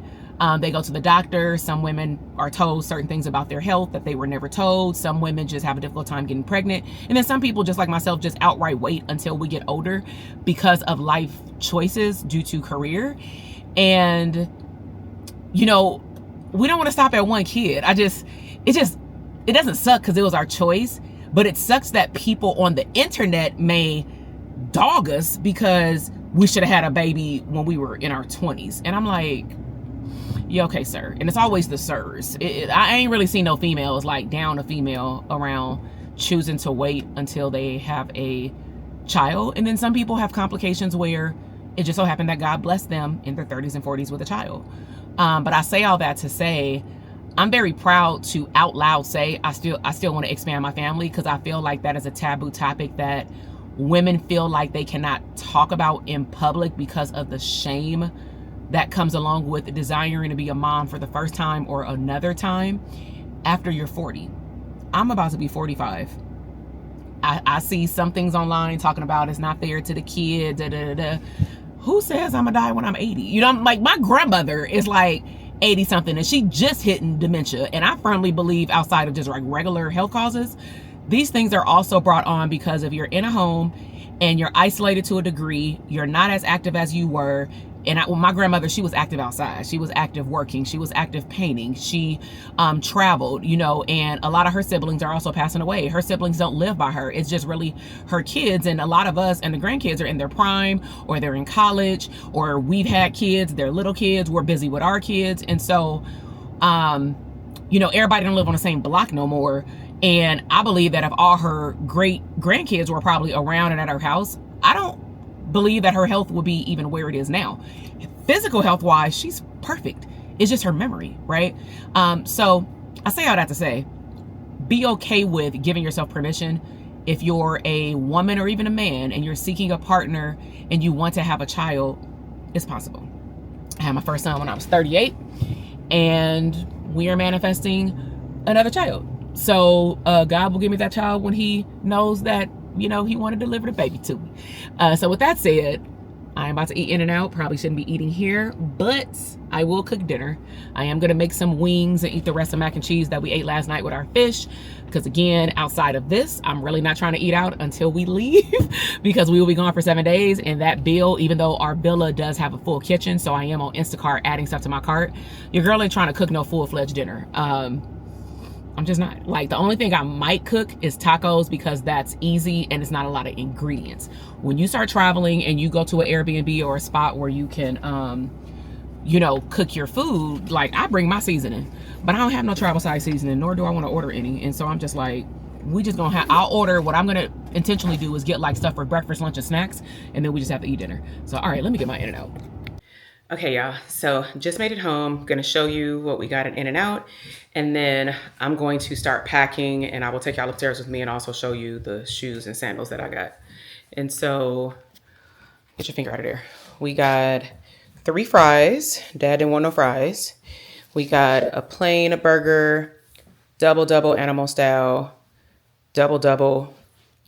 they go to the doctor. Some women are told certain things about their health that they were never told. Some women just have a difficult time getting pregnant. And then some people, just like myself, just outright wait until we get older because of life choices due to career. And, you know, we don't want to stop at one kid. It doesn't suck because it was our choice, but it sucks that people on the internet may dog us because we should have had a baby when we were in our 20s. And I'm like, yeah, okay, sir. And it's always the sirs. I ain't really seen no females like down a female around choosing to wait until they have a child. And then some people have complications where it just so happened that God blessed them in their 30s and 40s with a child. But I say all that to say, I'm very proud to out loud say I still want to expand my family, because I feel like that is a taboo topic that women feel like they cannot talk about in public because of the shame that comes along with desiring to be a mom for the first time or another time after you're 40. I'm about to be 45. I see some things online talking about it's not fair to the kids. Who says I'm gonna die when I'm 80? You know, like, my grandmother is like 80 something and she just hitting dementia. And I firmly believe outside of just like regular health causes, these things are also brought on because if you're in a home and you're isolated to a degree, you're not as active as you were, And my grandmother, she was active outside. She was active working. She was active painting. She traveled, you know, and a lot of her siblings are also passing away. Her siblings don't live by her. It's just really her kids. And a lot of us and the grandkids are in their prime, or they're in college, or we've had kids, they're little kids, we're busy with our kids. And so, you know, everybody don't live on the same block no more. And I believe that if all her great grandkids were probably around and at her house, I don't believe that her health would be even where it is now. Physical health wise, she's perfect. It's just her memory, right? So I say all that to say, be okay with giving yourself permission. If you're a woman or even a man and you're seeking a partner and you want to have a child, it's possible. I had my first son when I was 38, and we are manifesting another child. So God will give me that child when he knows that, you know, he want to deliver the baby to me. So with that said, I am about to eat In-N-Out. Probably shouldn't be eating here, but I will cook dinner. I am going to make some wings and eat the rest of mac and cheese that we ate last night with our fish. Because again, outside of this, I'm really not trying to eat out until we leave because we will be gone for 7 days. And that bill, even though our villa does have a full kitchen, so I am on Instacart adding stuff to my cart, your girl ain't trying to cook no full-fledged dinner. I'm just not. Like, the only thing I might cook is tacos because that's easy and it's not a lot of ingredients. When you start traveling and you go to an Airbnb or a spot where you can, you know, cook your food, like, I bring my seasoning, but I don't have no travel size seasoning, nor do I want to order any. And so I'm just like, we just gonna have, I'll order, what I'm gonna intentionally do is get like stuff for breakfast, lunch, and snacks, and then we just have to eat dinner. So, all right, let me get my In-N-Out. Okay, y'all, so just made it home. Gonna show you what we got in In-N-Out, and then I'm going to start packing, and I will take y'all upstairs with me and also show you the shoes and sandals that I got. And so, get your finger out of there. We got 3 fries. Dad didn't want no fries. We got a plain burger, double animal style, double,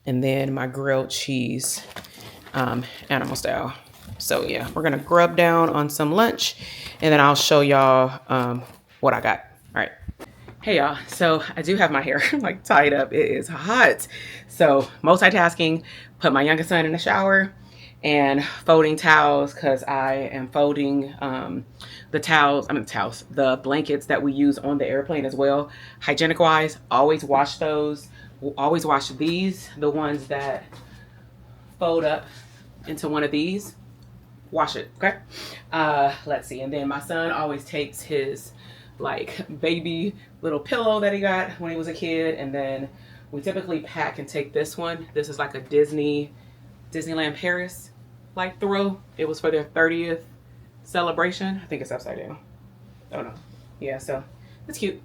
and then my grilled cheese, animal style. So yeah, we're gonna grub down on some lunch, and then I'll show y'all what I got. All right. Hey y'all, so I do have my hair like tied up. It is hot. So multitasking, put my youngest son in the shower and folding towels, because I am folding the blankets that we use on the airplane as well. Hygienic wise, always wash those. We'll always wash these, the ones that fold up into one of these. Wash it, okay? Let's see. And then my son always takes his like baby little pillow that he got when he was a kid, and then we typically pack and take this one. This is like a Disneyland Paris like throw. It was for their 30th celebration. I think it's upside down. Oh no. Yeah, so it's cute.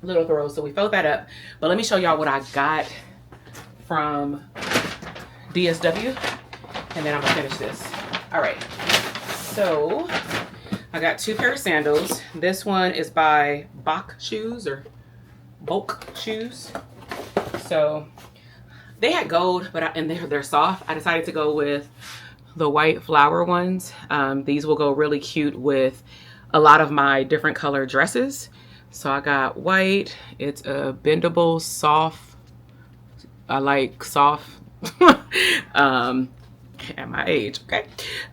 Little throw. So we fold that up. But let me show y'all what I got from DSW, and then I'm gonna finish this. All right, so I got 2 pair of sandals. This one is by Bach Shoes or Bulk Shoes. So they had gold, but and they're soft. I decided to go with the white flower ones. These will go really cute with a lot of my different color dresses. So I got white. It's a bendable, soft. I like soft. At my age, okay?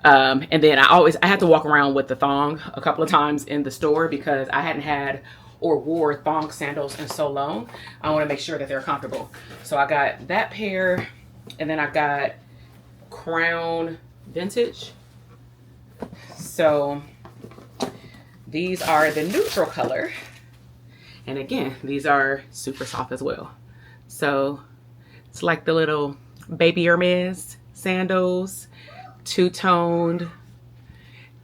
And then I had to walk around with the thong a couple of times in the store because I hadn't had or wore thong sandals in so long. I want to make sure that they're comfortable. So I got that pair, and then I got Crown Vintage. So these are the neutral color. And again, these are super soft as well. So it's like the little baby Hermes sandals, two-toned,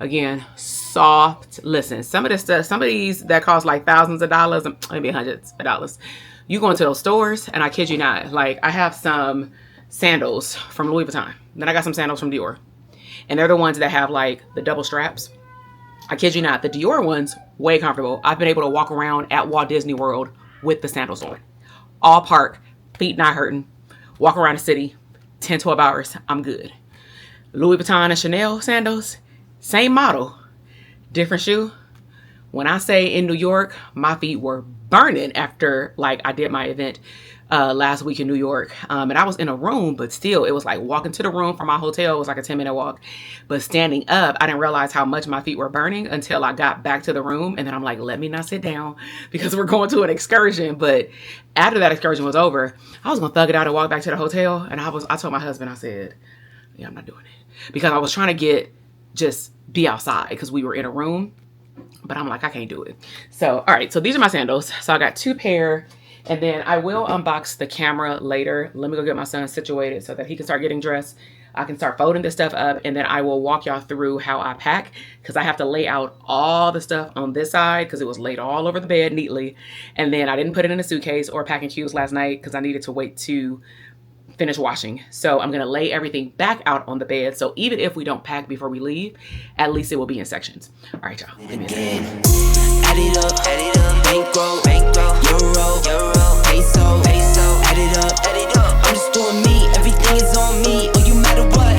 again, soft. Listen, some of this stuff, some of these that cost like thousands of dollars, maybe hundreds of dollars. You go into those stores, and I kid you not, like I have some sandals from Louis Vuitton. Then I got some sandals from Dior. And they're the ones that have like the double straps. I kid you not, the Dior ones, way comfortable. I've been able to walk around at Walt Disney World with the sandals on. All park, feet not hurting, walk around the city, 10, 12 hours, I'm good. Louis Vuitton and Chanel sandals, same model, different shoe, When I say in New York, my feet were burning after like I did my event last week in New York. And I was in a room, but still it was like walking to the room from my hotel was like a 10-minute walk. But standing up, I didn't realize how much my feet were burning until I got back to the room. And then I'm like, let me not sit down because we're going to an excursion. But after that excursion was over, I was gonna thug it out and walk back to the hotel. And I told my husband, I said, yeah, I'm not doing it. Because I was trying to just be outside because we were in a room. But I'm like, I can't do it. So, all right. So these are my sandals. So I got 2 pair. And then I will unbox the camera later. Let me go get my son situated so that he can start getting dressed. I can start folding this stuff up, and then I will walk y'all through how I pack, because I have to lay out all the stuff on this side because it was laid all over the bed neatly. And then I didn't put it in a suitcase or packing cubes last night because I needed to wait to finish washing. So I'm going to lay everything back out on the bed. So even if we don't pack before we leave, at least it will be in sections. All right, y'all. Give me a second. Add it up, bankroll, euro, peso, add it up, I'm just doing me, everything is on me, oh, you matter what,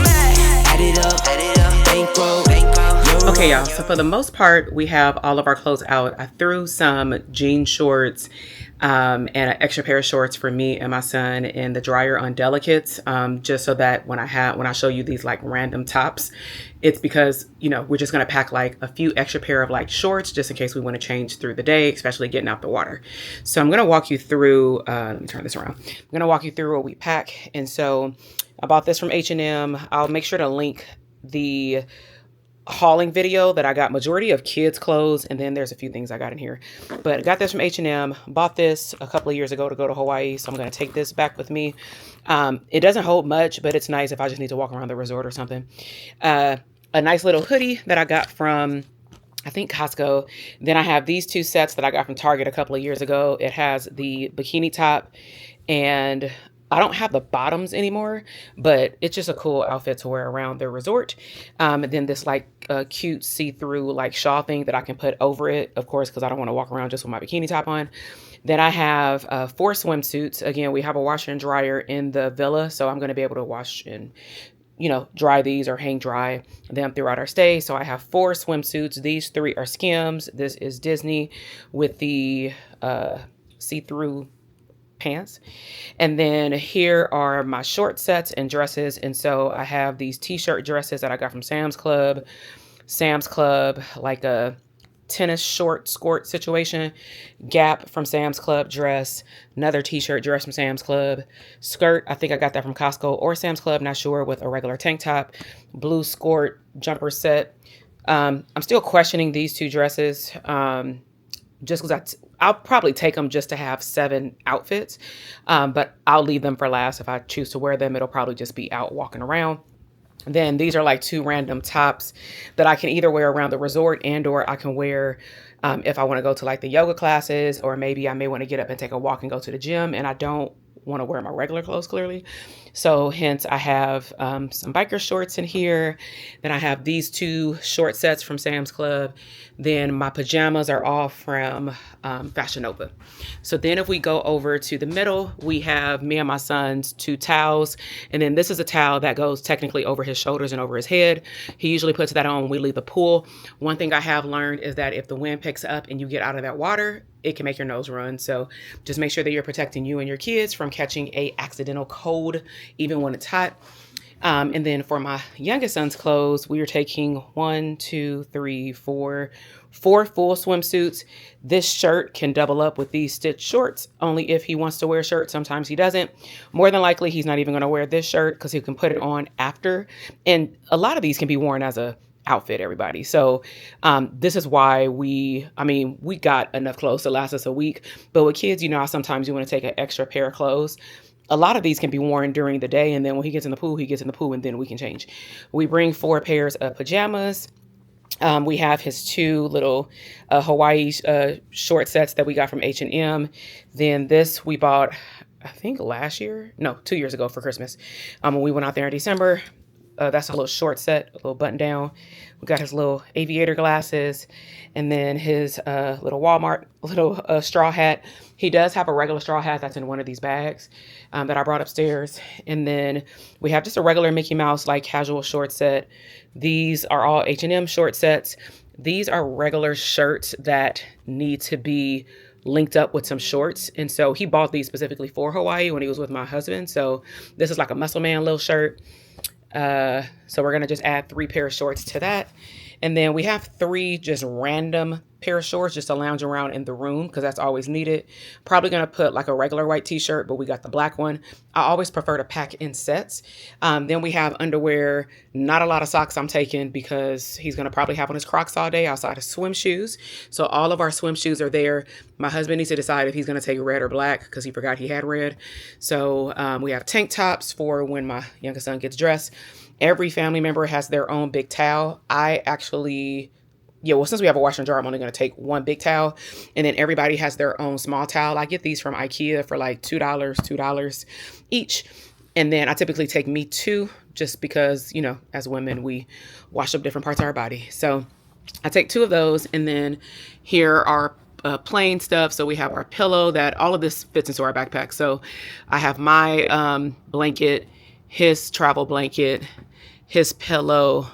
add it up, bankroll, euro. Okay, y'all, so for the most part, we have all of our clothes out. I threw some jean shorts and an extra pair of shorts for me and my son in the dryer on delicates, just so that when I show you these like random tops, it's because, you know, we're just going to pack like a few extra pair of like shorts just in case we want to change through the day, especially getting out the water. So I'm going to walk you through, let me turn this around. I'm going to walk you through what we pack. And so I bought this from H&M. I'll make sure to link the hauling video that I got majority of kids clothes, and then there's a few things I got in here, but I got this from H&M. Bought this a couple of years ago to go to Hawaii, so I'm going to take this back with me. It doesn't hold much, but it's nice if I just need to walk around the resort or something. A nice little hoodie that I got from, I think, Costco. Then I have these 2 sets that I got from Target a couple of years ago. It has the bikini top, and I don't have the bottoms anymore, but it's just a cool outfit to wear around the resort. And then this like cute see-through like shawl thing that I can put over it, of course, because I don't want to walk around just with my bikini top on. Then I have 4 swimsuits. Again, we have a washer and dryer in the villa, so I'm going to be able to wash and, you know, dry these or hang dry them throughout our stay. So I have 4 swimsuits. These 3 are Skims. This is Disney with the see-through pants. And then here are my short sets and dresses. And so I have these t-shirt dresses that I got from Sam's Club, like a tennis short skirt situation, Gap from Sam's Club dress, another t-shirt dress from Sam's Club, skirt, I think I got that from Costco or Sam's Club, not sure, with a regular tank top, blue skirt jumper set. I'm still questioning these 2 dresses, just because I'll probably take them just to have 7 outfits, but I'll leave them for last. If I choose to wear them, it'll probably just be out walking around. Then these are like 2 random tops that I can either wear around the resort and or I can wear if I want to go to like the yoga classes, or maybe I may want to get up and take a walk and go to the gym and I don't want to wear my regular clothes clearly. So hence I have some biker shorts in here. Then I have these 2 short sets from Sam's Club. Then my pajamas are all from Fashion Nova. So then if we go over to the middle, we have me and my son's 2 towels. And then this is a towel that goes technically over his shoulders and over his head. He usually puts that on when we leave the pool. One thing I have learned is that if the wind picks up and you get out of that water, it can make your nose run. So just make sure that you're protecting you and your kids from catching a accidental cold, even when it's hot. And then for my youngest son's clothes, we are taking 1, 2, 3, 4 full swimsuits. This shirt can double up with these stitched shorts, only if he wants to wear a shirt. Sometimes he doesn't. More than likely, he's not even going to wear this shirt because he can put it on after. And a lot of these can be worn as a outfit, everybody. So this is why we got enough clothes to last us a week. But with kids, you know, sometimes you want to take an extra pair of clothes. A lot of these can be worn during the day, and then when he gets in the pool, and then we can change. We bring 4 pairs of pajamas. We have his 2 little Hawaii short sets that we got from H&M. Then this we bought, I think 2 years ago for Christmas. When we went out there in December. That's a little short set, a little button down. We got his little aviator glasses, and then his little Walmart straw hat. He does have a regular straw hat that's in one of these bags that I brought upstairs. And then we have just a regular Mickey Mouse like casual short set. These are all H&M short sets. These are regular shirts that need to be linked up with some shorts. And so he bought these specifically for Hawaii when he was with my husband. So this is like a muscle man little shirt. So we're going to just add 3 pair of shorts to that. And then we have 3 just random pair of shorts just to lounge around in the room because that's always needed. Probably going to put like a regular white t-shirt, but we got the black one. I always prefer to pack in sets. Then we have underwear, not a lot of socks I'm taking because he's going to probably have on his Crocs all day outside of swim shoes. So all of our swim shoes are there. My husband needs to decide if he's going to take red or black because he forgot he had red. So we have tank tops for when my youngest son gets dressed. Every family member has their own big towel. I actually, since we have a washer and dryer, I'm only going to take 1 big towel. And then everybody has their own small towel. I get these from IKEA for like $2 each. And then I typically take me 2 just because, as women, we wash up different parts of our body. So I take 2 of those. And then here are plain stuff. So we have our pillow that all of this fits into our backpack. So I have my blanket, his travel blanket, his pillow,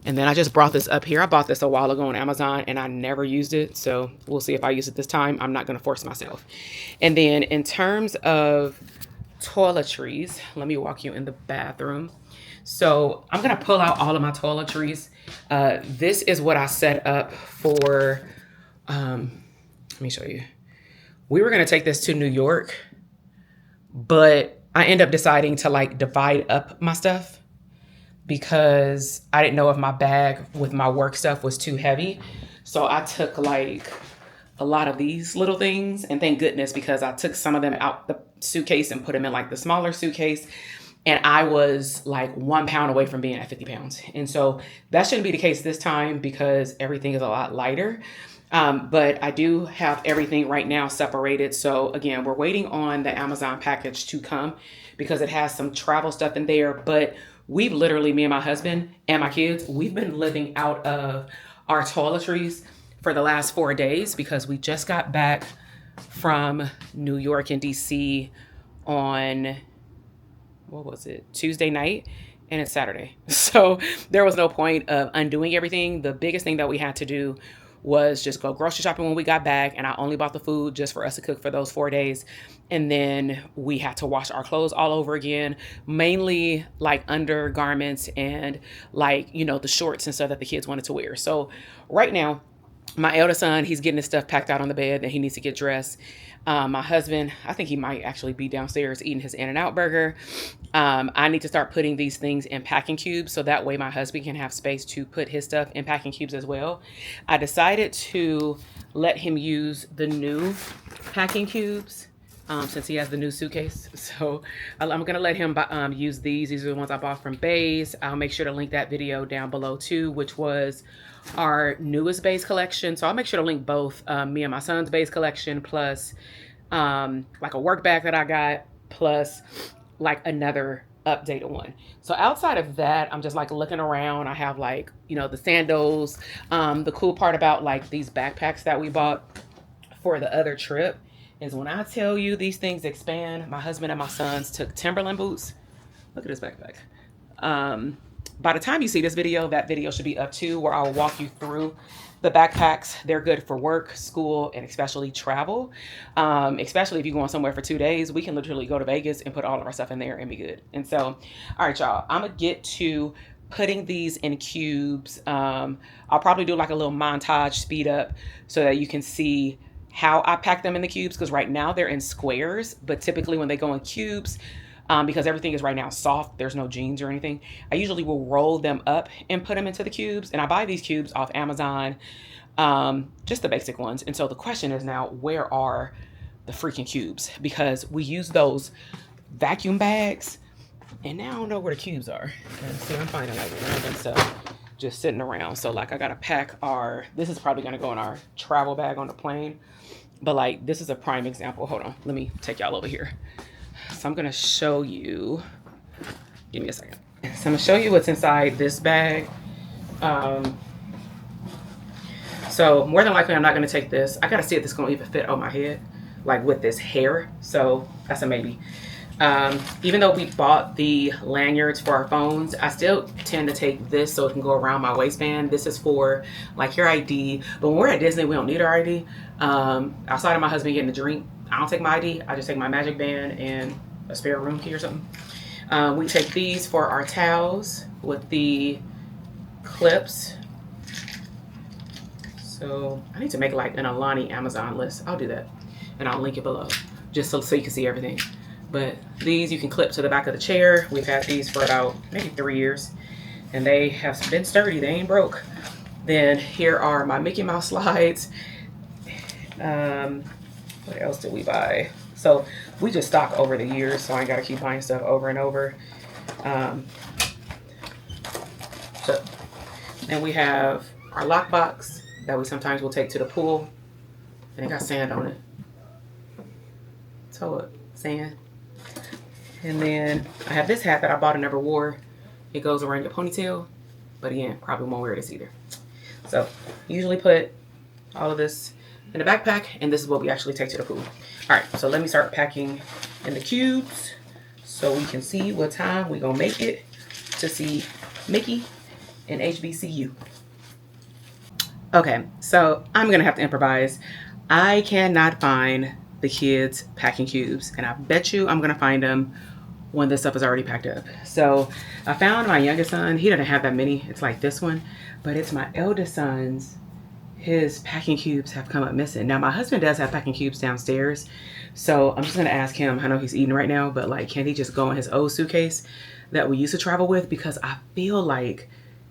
and then I just brought this up here. I bought this a while ago on Amazon and I never used it. So we'll see if I use it this time. I'm not going to force myself. And then in terms of toiletries, let me walk you in the bathroom. So I'm going to pull out all of my toiletries. This is what I set up for, let me show you. We were going to take this to New York, but I end up deciding to like divide up my stuff because I didn't know if my bag with my work stuff was too heavy. So I took like a lot of these little things, and thank goodness, because I took some of them out the suitcase and put them in like the smaller suitcase. And I was like 1 pound away from being at 50 pounds. And so that shouldn't be the case this time because everything is a lot lighter. But I do have everything right now separated. So again, we're waiting on the Amazon package to come because it has some travel stuff in there. But we've literally, me and my husband and my kids, we've been living out of our toiletries for the last 4 days because we just got back from New York and DC on, what was it, Tuesday night, and it's Saturday. So there was no point of undoing everything. The biggest thing that we had to do was just go grocery shopping when we got back, and I only bought the food just for us to cook for those 4 days. And then we had to wash our clothes all over again, mainly like undergarments and like, the shorts and stuff that the kids wanted to wear. So right now, my eldest son, he's getting his stuff packed out on the bed and he needs to get dressed. My husband, I think he might actually be downstairs eating his In-N-Out burger. I need to start putting these things in packing cubes so that way my husband can have space to put his stuff in packing cubes as well. I decided to let him use the new packing cubes since he has the new suitcase. So I'm going to let him use these. These are the ones I bought from Bays. I'll make sure to link that video down below too, which was our newest Bays collection. So I'll make sure to link both me and my son's Bays collection plus like a work bag that I got plus like another updated one. So outside of that, I'm just like looking around. I have like, the sandals. The cool part about like these backpacks that we bought for the other trip is when I tell you these things expand. My husband and my sons took Timberland boots. Look at this backpack. By the time you see this video, that video should be up too, where I'll walk you through the backpacks. They're good for work, school, and especially travel. Especially if you're going somewhere for 2 days, we can literally go to Vegas and put all of our stuff in there and be good. And so, all right, y'all, I'm gonna get to putting these in cubes. I'll probably do like a little montage speed up so that you can see how I pack them in the cubes, because right now they're in squares, but typically when they go in cubes, because everything is right now soft, there's no jeans or anything, I usually will roll them up and put them into the cubes. And I buy these cubes off Amazon, just the basic ones. And so the question is now, where are the freaking cubes? Because we use those vacuum bags and now I don't know where the cubes are. And see, I'm finding like random stuff just sitting around. So like I gotta pack this is probably gonna go in our travel bag on the plane. But like, this is a prime example. Hold on, let me take y'all over here. So I'm gonna show you, give me a second. So I'm gonna show you what's inside this bag. So more than likely, I'm not gonna take this. I gotta see if this is gonna even fit on my head, like with this hair. So that's a maybe. Even though we bought the lanyards for our phones, I still tend to take this so it can go around my waistband. This is for like your ID, but when we're at Disney, we don't need our ID. Outside of my husband getting a drink, I don't take my ID. I just take my magic band and a spare room key or something. We take these for our towels with the clips. So I need to make like an Aulani Amazon list. I'll do that and I'll link it below just so you can see everything. But these you can clip to the back of the chair. We've had these for about maybe 3 years and they have been sturdy. They ain't broke. Then here are my Mickey Mouse slides. What else did we buy? So we just stock over the years, so I ain't gotta keep buying stuff over and over. So then we have our lockbox that we sometimes will take to the pool, and it got sand on it. So what? Sand. And then I have this hat that I bought and never wore. It goes around your ponytail, but again, probably won't wear this either. So usually put all of this in the backpack, and this is what we actually take to the pool. All right, so let me start packing in the cubes so we can see what time we gonna make it to see Mickey and HBCU. Okay, so I'm gonna have to improvise. I cannot find the kids' packing cubes, and I bet you I'm gonna find them when this stuff is already packed up. So I found my youngest son. He doesn't have that many. It's like this one, but it's my eldest son's. His packing cubes have come up missing. Now my husband does have packing cubes downstairs, so I'm just gonna ask him. I know he's eating right now, but like, can he just go in his old suitcase that we used to travel with? Because I feel like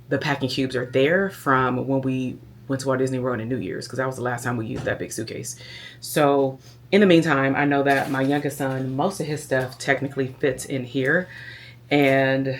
the packing cubes are there from when we went to Walt Disney World in New Year's, because that was the last time we used that big suitcase. So in the meantime, I know that my youngest son, most of his stuff technically fits in here, and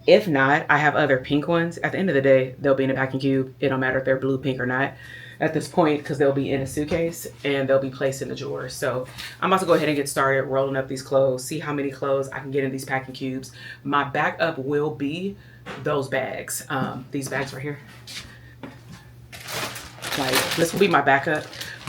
if not, I have other pink ones. At the end of the day, they'll be in a packing cube. It don't matter if they're blue, pink, or not at this point, because they'll be in a suitcase and they'll be placed in the drawer. So I'm about to go ahead and get started rolling up these clothes, see how many clothes I can get in these packing cubes. My backup will be those bags. These bags right here. Like, this will be my backup,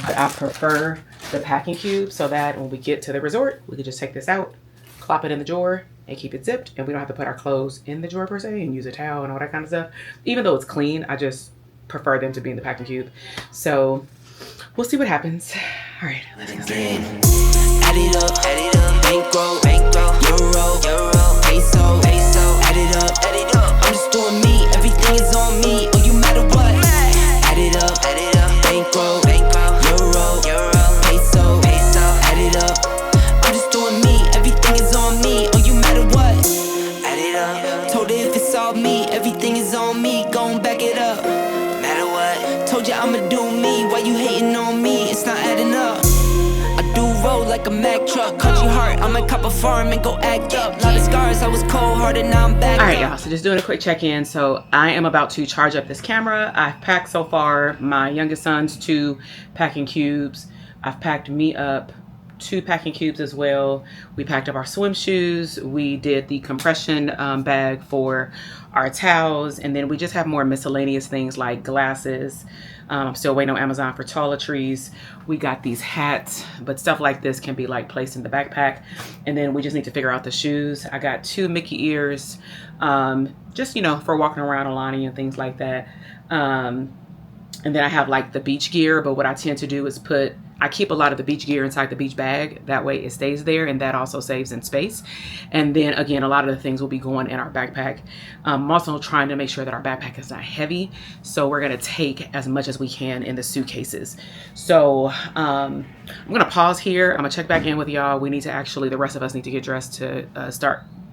but I prefer the packing cube so that when we get to the resort, we can just take this out, plop it in the drawer, and keep it zipped, and we don't have to put our clothes in the drawer per se and use a towel and all that kind of stuff. Even though it's clean, I just prefer them to be in the packing cube. So we'll see what happens. All right, let's get started. Add it up, bankroll, euro, peso, add it up, I'm just doing me, everything is on me, oh, you matter what, add it up, bankroll, euro, peso, add it up, I'm just doing me, everything is on me, oh, you matter what, add it up, told her if it's all me, everything is on me, gon' back it up, matter what, told you I'ma do me, why you hating on me, it's not adding up. I do roll like a Mack truck, country heart, I might cop a farm and go act up. Lot of scars, I was cold-hearted, now I'm back. All right, y'all, so just doing a quick check-in. So I am about to charge up this camera. I've packed so far my youngest son's 2 packing cubes. I've packed me up 2 packing cubes as well. We packed up our swim shoes. We did the compression bag for our towels, and then we just have more miscellaneous things like glasses. I'm still waiting on Amazon for toiletries. We got these hats, but stuff like this can be like placed in the backpack. And then we just need to figure out the shoes. I got 2 Mickey ears, just, you know, for walking around Aulani and things like that. And then I have like the beach gear, but what I tend to do is I keep a lot of the beach gear inside the beach bag. That way it stays there, and that also saves in space. And then again, a lot of the things will be going in our backpack. I'm also trying to make sure that our backpack is not heavy. So we're gonna take as much as we can in the suitcases. So I'm gonna pause here. I'm gonna check back in with y'all. We need to actually, the rest of us need to get dressed to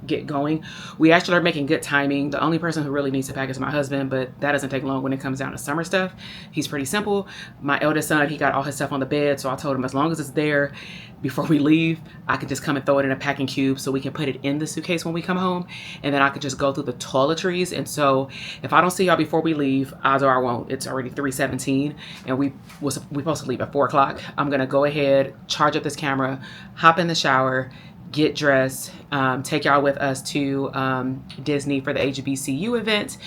get going. We actually are making good timing. The only person who really needs to pack is my husband, but that doesn't take long when it comes down to summer stuff. He's pretty simple. My eldest son, he got all his stuff on the bed, so I told him as long as it's there before we leave, I could just come and throw it in a packing cube so we can put it in the suitcase when we come home, and then I could just go through the toiletries. And so if I don't see y'all before we leave, odds are I won't. It's already 3:17 and we supposed to leave at 4 o'clock. I'm gonna go ahead, charge up this camera, hop in the shower, get dressed, take y'all with us to Disney for the HBCU event.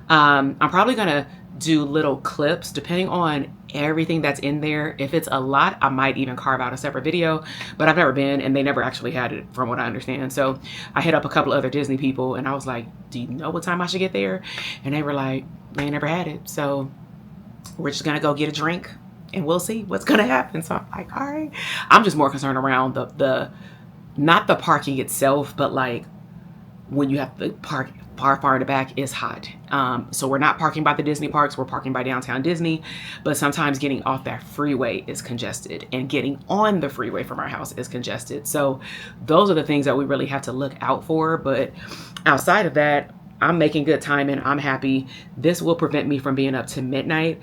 I'm probably gonna do little clips depending on everything that's in there. If it's a lot, I might even carve out a separate video, but I've never been, and they never actually had it from what I understand. So I hit up a couple other Disney people and I was like, do you know what time I should get there? And they were like, they never had it. So we're just gonna go get a drink and we'll see what's gonna happen. So I'm like, all right. I'm just more concerned around the not the parking itself, but like when you have to park far in the back is hot. So we're not parking by the Disney parks, we're parking by downtown Disney, but sometimes getting off that freeway is congested and getting on the freeway from our house is congested. So those are the things that we really have to look out for. But outside of that, I'm making good time and I'm happy. This will prevent me from being up to midnight.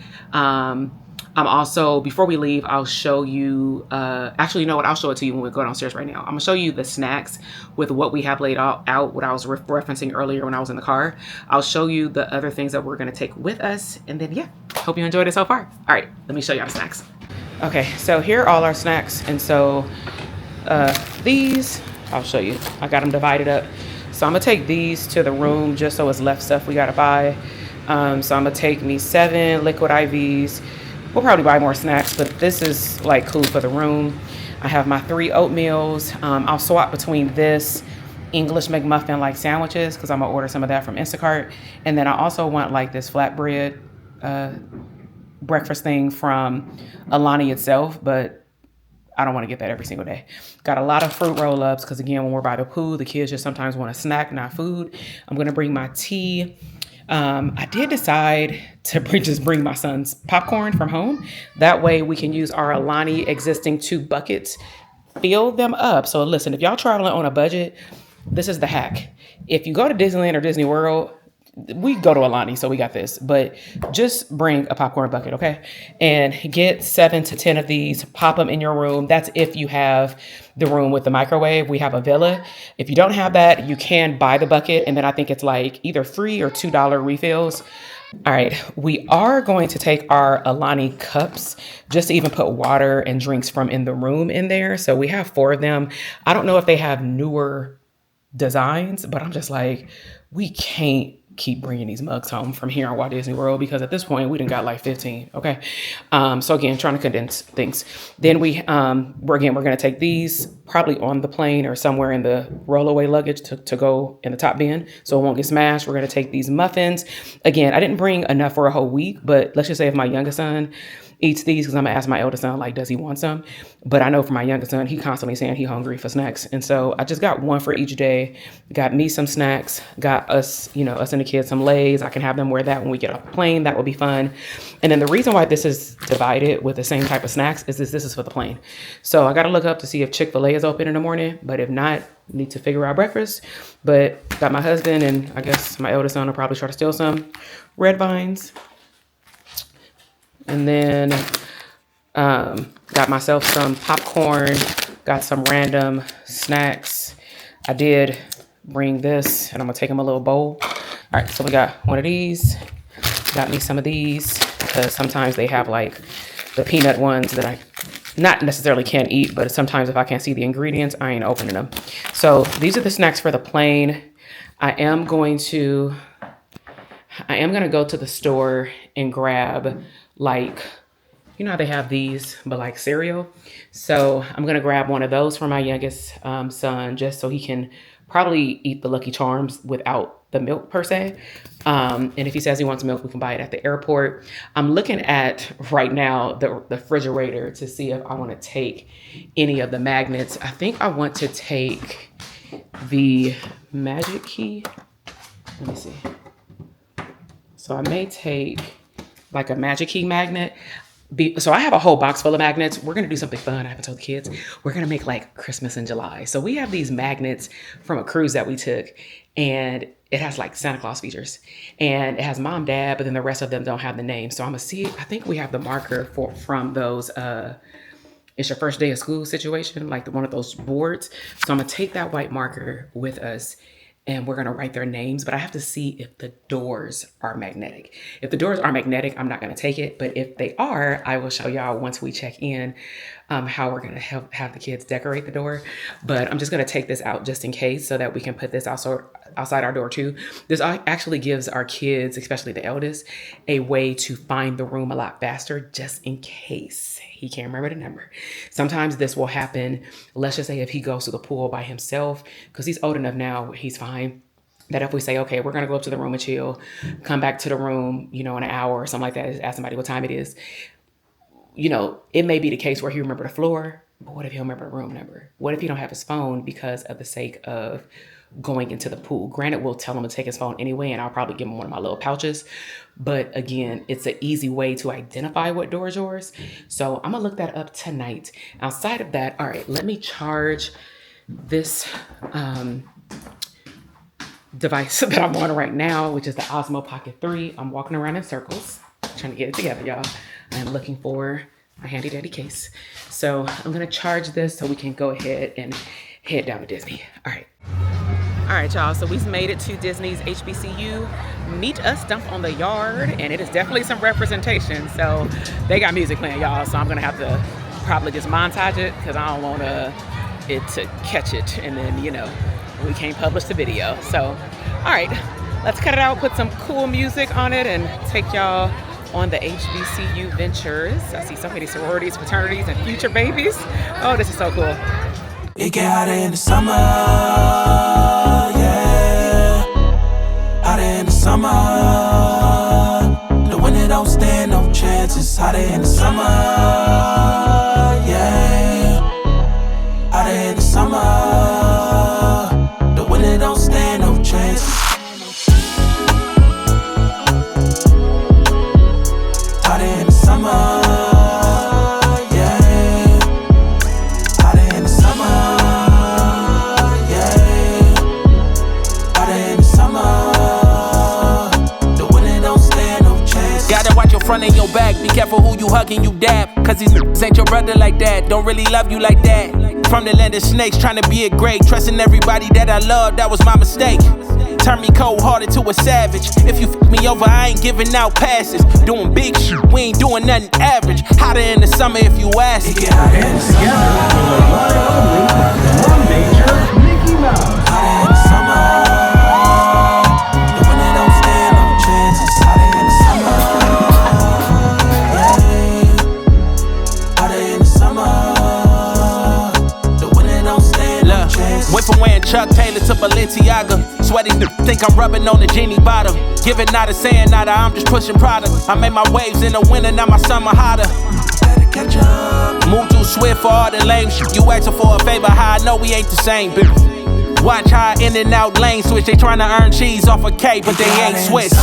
I'm also, before we leave, I'll show you, actually, you know what? I'll show it to you when we go downstairs right now. I'm gonna show you the snacks with what we have laid out what I was referencing earlier when I was in the car. I'll show you the other things that we're gonna take with us. And then, yeah, hope you enjoyed it so far. All right, let me show you our snacks. Okay, so here are all our snacks. And so these, I'll show you. I got them divided up. So I'm gonna take these to the room just so it's left stuff we gotta buy. So I'm gonna take me 7 liquid IVs. We'll probably buy more snacks, but this is like cool for the room. I have my 3 oatmeals. I'll swap between this English McMuffin like sandwiches because I'm gonna order some of that from Instacart. And then I also want like this flatbread breakfast thing from Aulani itself, but I don't want to get that every single day. Got a lot of fruit roll-ups because again, when we're by the pool, the kids just sometimes want a snack, not food. I'm gonna bring my tea. I did decide to just bring my son's popcorn from home. That way we can use our Aulani existing 2 buckets, fill them up. So listen, if y'all traveling on a budget, this is the hack. If you go to Disneyland or Disney World, we go to Aulani, so we got this, but just bring a popcorn bucket, okay? And get 7 to 10 of these, pop them in your room. That's if you have the room with the microwave. We have a villa. If you don't have that, you can buy the bucket, and then I think it's like either free or $2 refills. All right, we are going to take our Aulani cups just to even put water and drinks from in the room in there. So we have 4 of them. I don't know if they have newer designs, but I'm just like, we can't keep bringing these mugs home from here on Walt Disney World because at this point we done got like 15. Okay. So again, trying to condense things. Then we're going to take these probably on the plane or somewhere in the rollaway luggage to go in the top bin so it won't get smashed. We're going to take these muffins. Again, I didn't bring enough for a whole week, but let's just say if my youngest son eats these, because I'm gonna ask my eldest son, like, does he want some? But I know for my youngest son, he constantly saying he hungry for snacks. And so I just got 1 for each day, got me some snacks, got us, us and the kids some Lays. I can have them wear that when we get off the plane. That will be fun. And then the reason why this is divided with the same type of snacks is this is for the plane. So I got to look up to see if Chick-fil-A is open in the morning, but if not, need to figure out breakfast. But got my husband and I guess my eldest son will probably try to steal some Red Vines. And then got myself some popcorn, got some random snacks. I did bring this and I'm gonna take them a little bowl. All right, so we got one of these, got me some of these because sometimes they have like the peanut ones that I not necessarily can't eat, but sometimes if I can't see the ingredients, I ain't opening them. So these are the snacks for the plane. I am gonna go to the store and grab like, how they have these, but like cereal. So I'm gonna grab one of those for my youngest son, just so he can probably eat the Lucky Charms without the milk per se. And if he says he wants milk, we can buy it at the airport. I'm looking at right now the refrigerator to see if I want to take any of the magnets. I think I want to take the Magic Key. Let me see. So I may take like a Magic Key magnet. So I have a whole box full of magnets. We're going to do something fun. I haven't told the kids. We're going to make like Christmas in July. So we have these magnets from a cruise that we took, and it has like Santa Claus features, and it has mom, dad, but then the rest of them don't have the name. So I'm going to see, I think we have the marker from those, it's your first day of school situation, like one of those boards. So I'm going to take that white marker with us and we're going to write their names, but I have to see if the doors are magnetic. If the doors are magnetic, I'm not going to take it. But if they are, I will show y'all once we check in. how we're gonna have the kids decorate the door, but I'm just gonna take this out just in case so that we can put this also outside our door too. This actually gives our kids, especially the eldest, a way to find the room a lot faster just in case he can't remember the number. Sometimes this will happen, let's just say if he goes to the pool by himself, because he's old enough now, he's fine. That if we say, okay, we're gonna go up to the room and chill, come back to the room, in an hour or something like that, ask somebody what time it is. It may be the case where he remember the floor, but what if he'll remember the room number? What if he don't have his phone because of the sake of going into the pool? Granted, we'll tell him to take his phone anyway, and I'll probably give him one of my little pouches. But again, it's an easy way to identify what door is yours. So I'm gonna look that up tonight. Outside of that, all right, let me charge this device that I'm on right now, which is the Osmo Pocket 3. I'm walking around in circles, trying to get it together, y'all. I'm looking for a handy dandy case. So I'm gonna charge this so we can go ahead and head down to Disney. All right, y'all, so we've made it to Disney's HBCU. Meet us dump on the yard, and it is definitely some representation. So they got music playing, y'all, so I'm gonna have to probably just montage it because I don't want it to catch it, and then, we can't publish the video. So, all right, let's cut it out, put some cool music on it, and take y'all on the HBCU ventures. I see so many sororities, fraternities, and future babies. Oh, this is so cool. It get hotter in the summer, yeah. Hotter in the summer. The winter don't stand no chance. It's hotter in the summer, yeah. Hotter in the summer. The winter don't stand no chance. Hotter in the summer. Front of your back, be careful who you hugging, you dab. Cause these niggas ain't your brother like that. Don't really love you like that. From the land of snakes, trying to be a great. Trusting everybody that I love, that was my mistake. Turn me cold-hearted to a savage. If you fuck me over, I ain't giving out passes. Doing big shit, we ain't doing nothing average. Hotter in the summer if you ask. It get hotter in the summer. One major Mickey Mouse. Hotter in the summer. The winter don't stand no chance. It's hotter in the summer. Went from wearing Chuck Taylor to Balenciaga. Sweaty think I'm rubbing on the genie bottle. Give it nada, saying nada, I'm just pushing product. I made my waves in the winter, now my summer hotter. Better catch up. Move too swift for all the lame shit. You asking for a favor, how I know we ain't the same, bitch. Watch how I in and out lane switch. They trying to earn cheese off a K, but they ain't Swiss.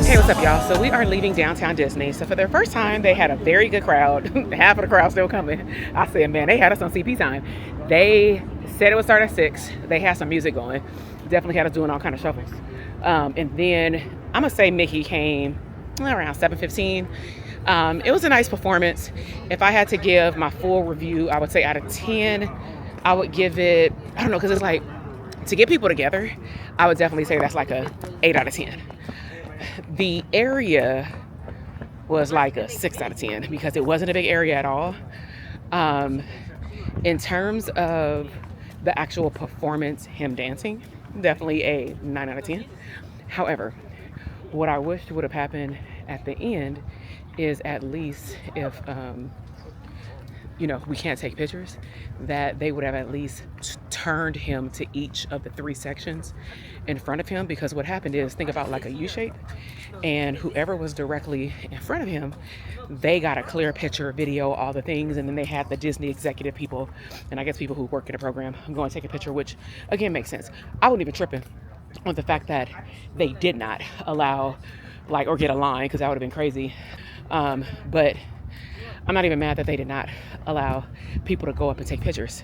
Hey, what's up, y'all? So we are leaving downtown Disney. So for the first time, they had a very good crowd. Half of the crowd still coming. I said, man, they had us on CP time. They said it would start at 6. They had some music going. Definitely had us doing all kind of shuffles. And then I'm gonna say Mickey came around 7:15. It was a nice performance. If I had to give my full review, I would say out of 10, I would give it, I don't know, because it's like, to get people together, I would definitely say that's like a 8 out of 10. The area was like a 6 out of 10 because it wasn't a big area at all. In terms of the actual performance, him dancing, definitely a 9 out of 10. However, what I wished would have happened at the end is at least if, we can't take pictures, that they would have at least turned him to each of the 3 sections in front of him. Because what happened is, think about like a U shape, and whoever was directly in front of him, they got a clear picture, video, all the things, and then they had the Disney executive people, and I guess people who work in the program, go and take a picture, which again makes sense. I wouldn't even tripping on the fact that they did not allow or get a line, because that would have been crazy. But I'm not even mad that they did not allow people to go up and take pictures.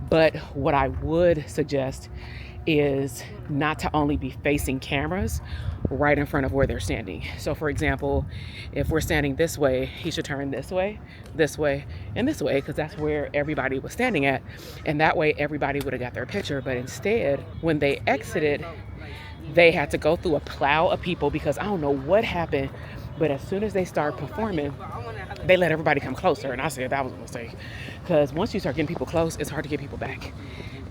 But what I would suggest is not to only be facing cameras right in front of where they're standing. So for example, if we're standing this way, he should turn this way, and this way, because that's where everybody was standing at. And that way everybody would have got their picture. But instead, when they exited they had to go through a plow of people because I don't know what happened, but as soon as they start performing, they let everybody come closer. And I said that was a mistake, because once you start getting people close, it's hard to get people back.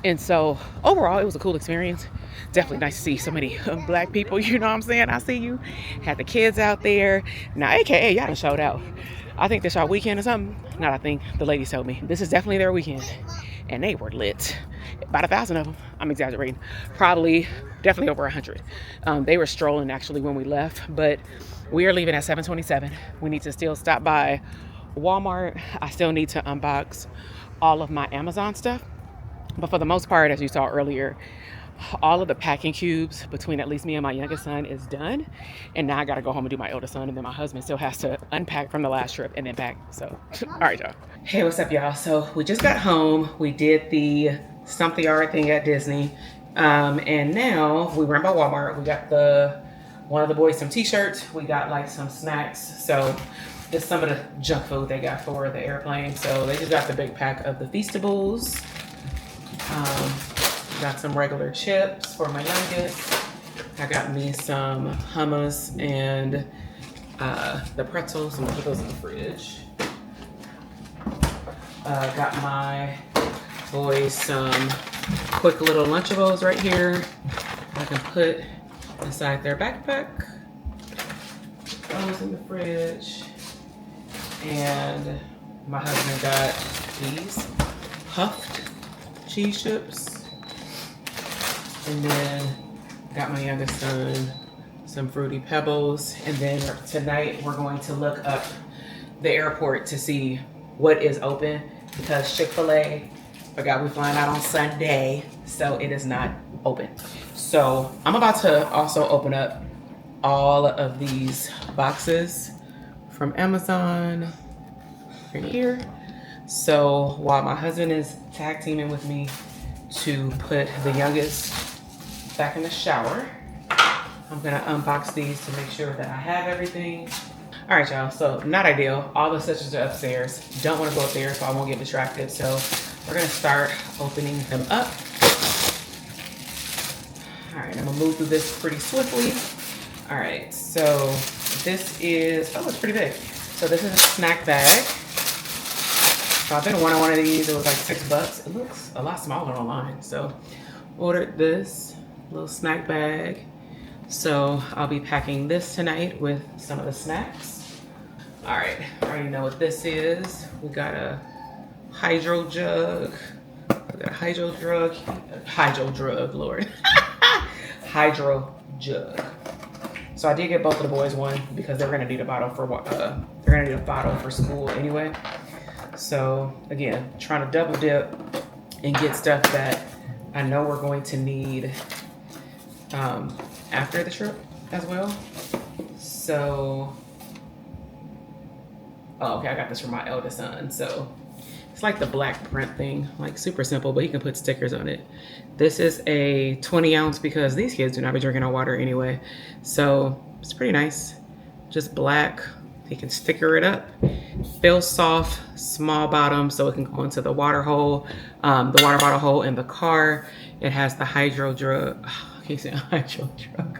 And so overall, it was a cool experience. Definitely nice to see so many black people, you know what I'm saying? I see you. Had the kids out there. Now, AKA, y'all done showed out. I think this our weekend or something. Not I think, the ladies told me. This is definitely their weekend. And they were lit. About 1,000 of them. I'm exaggerating. Probably, definitely over 100. They were strolling actually when we left, but we are leaving at 7:27. We need to still stop by Walmart. I still need to unbox all of my Amazon stuff. But for the most part, as you saw earlier, all of the packing cubes between at least me and my youngest son is done. And now I got to go home and do my oldest son. And then my husband still has to unpack from the last trip and then pack. So, all right, y'all. Hey, what's up, y'all? So we just got home. We did the Stomp the Yard thing at Disney. And now we ran by Walmart. We got one of the boys some t-shirts. We got like some snacks. So just some of the junk food they got for the airplane. So they just got the big pack of the Feastables. Got some regular chips for my youngest. I got me some hummus and the pretzels. I'm gonna put those in the fridge. Got my boys some quick little Lunchables right here. I can put inside their backpack. Those in the fridge. And my husband got these puffed cheese chips. And then got my youngest son some Fruity Pebbles. And then tonight we're going to look up the airport to see what is open, because Chick-fil-A, forgot we're flying out on Sunday, so it is not open. So I'm about to also open up all of these boxes from Amazon right here. So while my husband is tag teaming with me to put the youngest back in the shower, I'm gonna unbox these to make sure that I have everything. All right, y'all, so not ideal. All the sisters are upstairs. Don't wanna go up there so I won't get distracted. So we're gonna start opening them up. All right, I'm gonna move through this pretty swiftly. All right, so this is, oh, it's pretty big. So this is a snack bag. So I've been wanting one of these. It was like $6. It looks a lot smaller online. So ordered this little snack bag. So I'll be packing this tonight with some of the snacks. All right, I already know what this is. We got a hydro jug. We got a hydro drug, Lord. Hydro jug. So I did get both of the boys one because they're gonna need a bottle for school anyway. So again, trying to double dip and get stuff that I know we're going to need after the trip as well. So, oh, okay, I got this from my eldest son. So it's like the black print thing, like super simple, but you can put stickers on it. This is a 20 ounce because these kids do not be drinking our water anyway. So it's pretty nice, just black. You can sticker it up. Feels soft, small bottom, so it can go into the water hole, the water bottle hole in the car. It has the hydro drug. I keep saying hydro drug.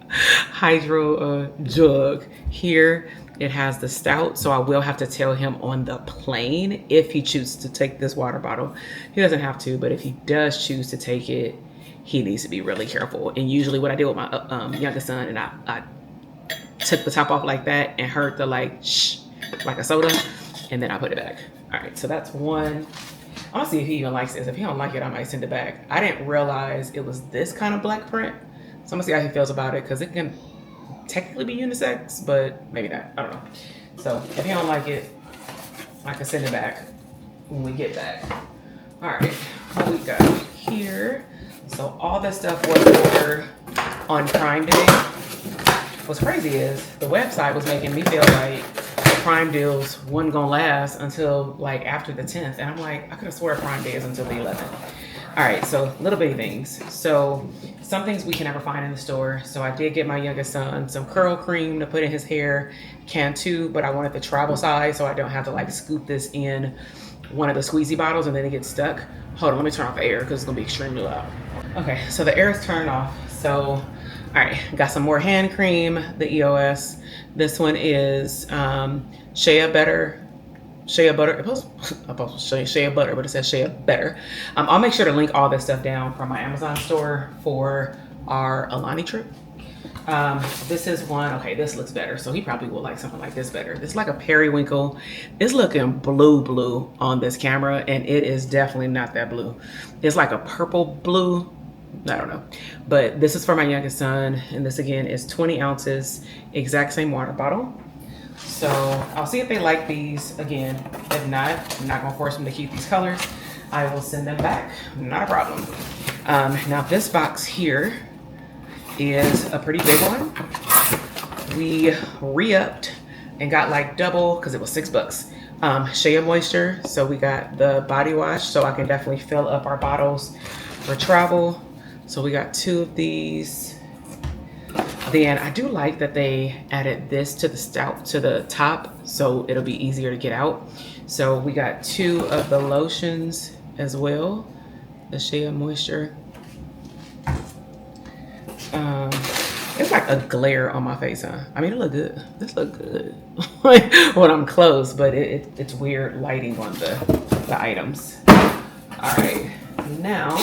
Hydro jug here. It has the stout, so I will have to tell him on the plane if he chooses to take this water bottle. He doesn't have to, but if he does choose to take it, he needs to be really careful. And usually what I did with my youngest son, and I took the top off like that and heard the like shh, like a soda, and then I put it back. All right, so that's one. I want to see if he even likes this. If he don't like it, I might send it back. I didn't realize it was this kind of black print, so I'm gonna see how he feels about it, because it can technically be unisex, but maybe not. I don't know. So if he don't like it, I can send it back when we get back. All right, what we got here? So all this stuff was ordered on Prime Day. What's crazy is the website was making me feel like Prime deals wasn't gonna last until like after the 10th. And I'm like, I could have swore Prime Day is until the 11th. All right, so little bitty things. So some things we can never find in the store. So I did get my youngest son some curl cream to put in his hair, can too, but I wanted the travel size so I don't have to like scoop this in one of the squeezy bottles and then it gets stuck. Hold on, let me turn off the air because it's gonna be extremely loud. Okay, so the air is turned off. So, all right, got some more hand cream, the EOS. This one is shea butter. Shea butter. I'm supposed to say shea butter, but it says shea better. I'll make sure to link all this stuff down from my Amazon store for our Aulani trip. This is one. Okay, this looks better. So he probably will like something like this better. It's like a periwinkle. It's looking blue on this camera, and it is definitely not that blue. It's like a purple blue. I don't know, but this is for my youngest son, and this again is 20 ounces, exact same water bottle. So I'll see if they like these again. If not, I'm not gonna force them to keep these colors. I will send them back, not a problem. Now this box here is a pretty big one. We re-upped and got like double because it was $6. Shea Moisture, so we got the body wash, so I can definitely fill up our bottles for travel. So we got 2 of these. Then I do like that they added this to the top, so it'll be easier to get out. So we got 2 of the lotions as well, the Shea Moisture. It's like a glare on my face, huh? I mean, it look good. This look good when I'm close, but it's weird lighting on the items. All right, now,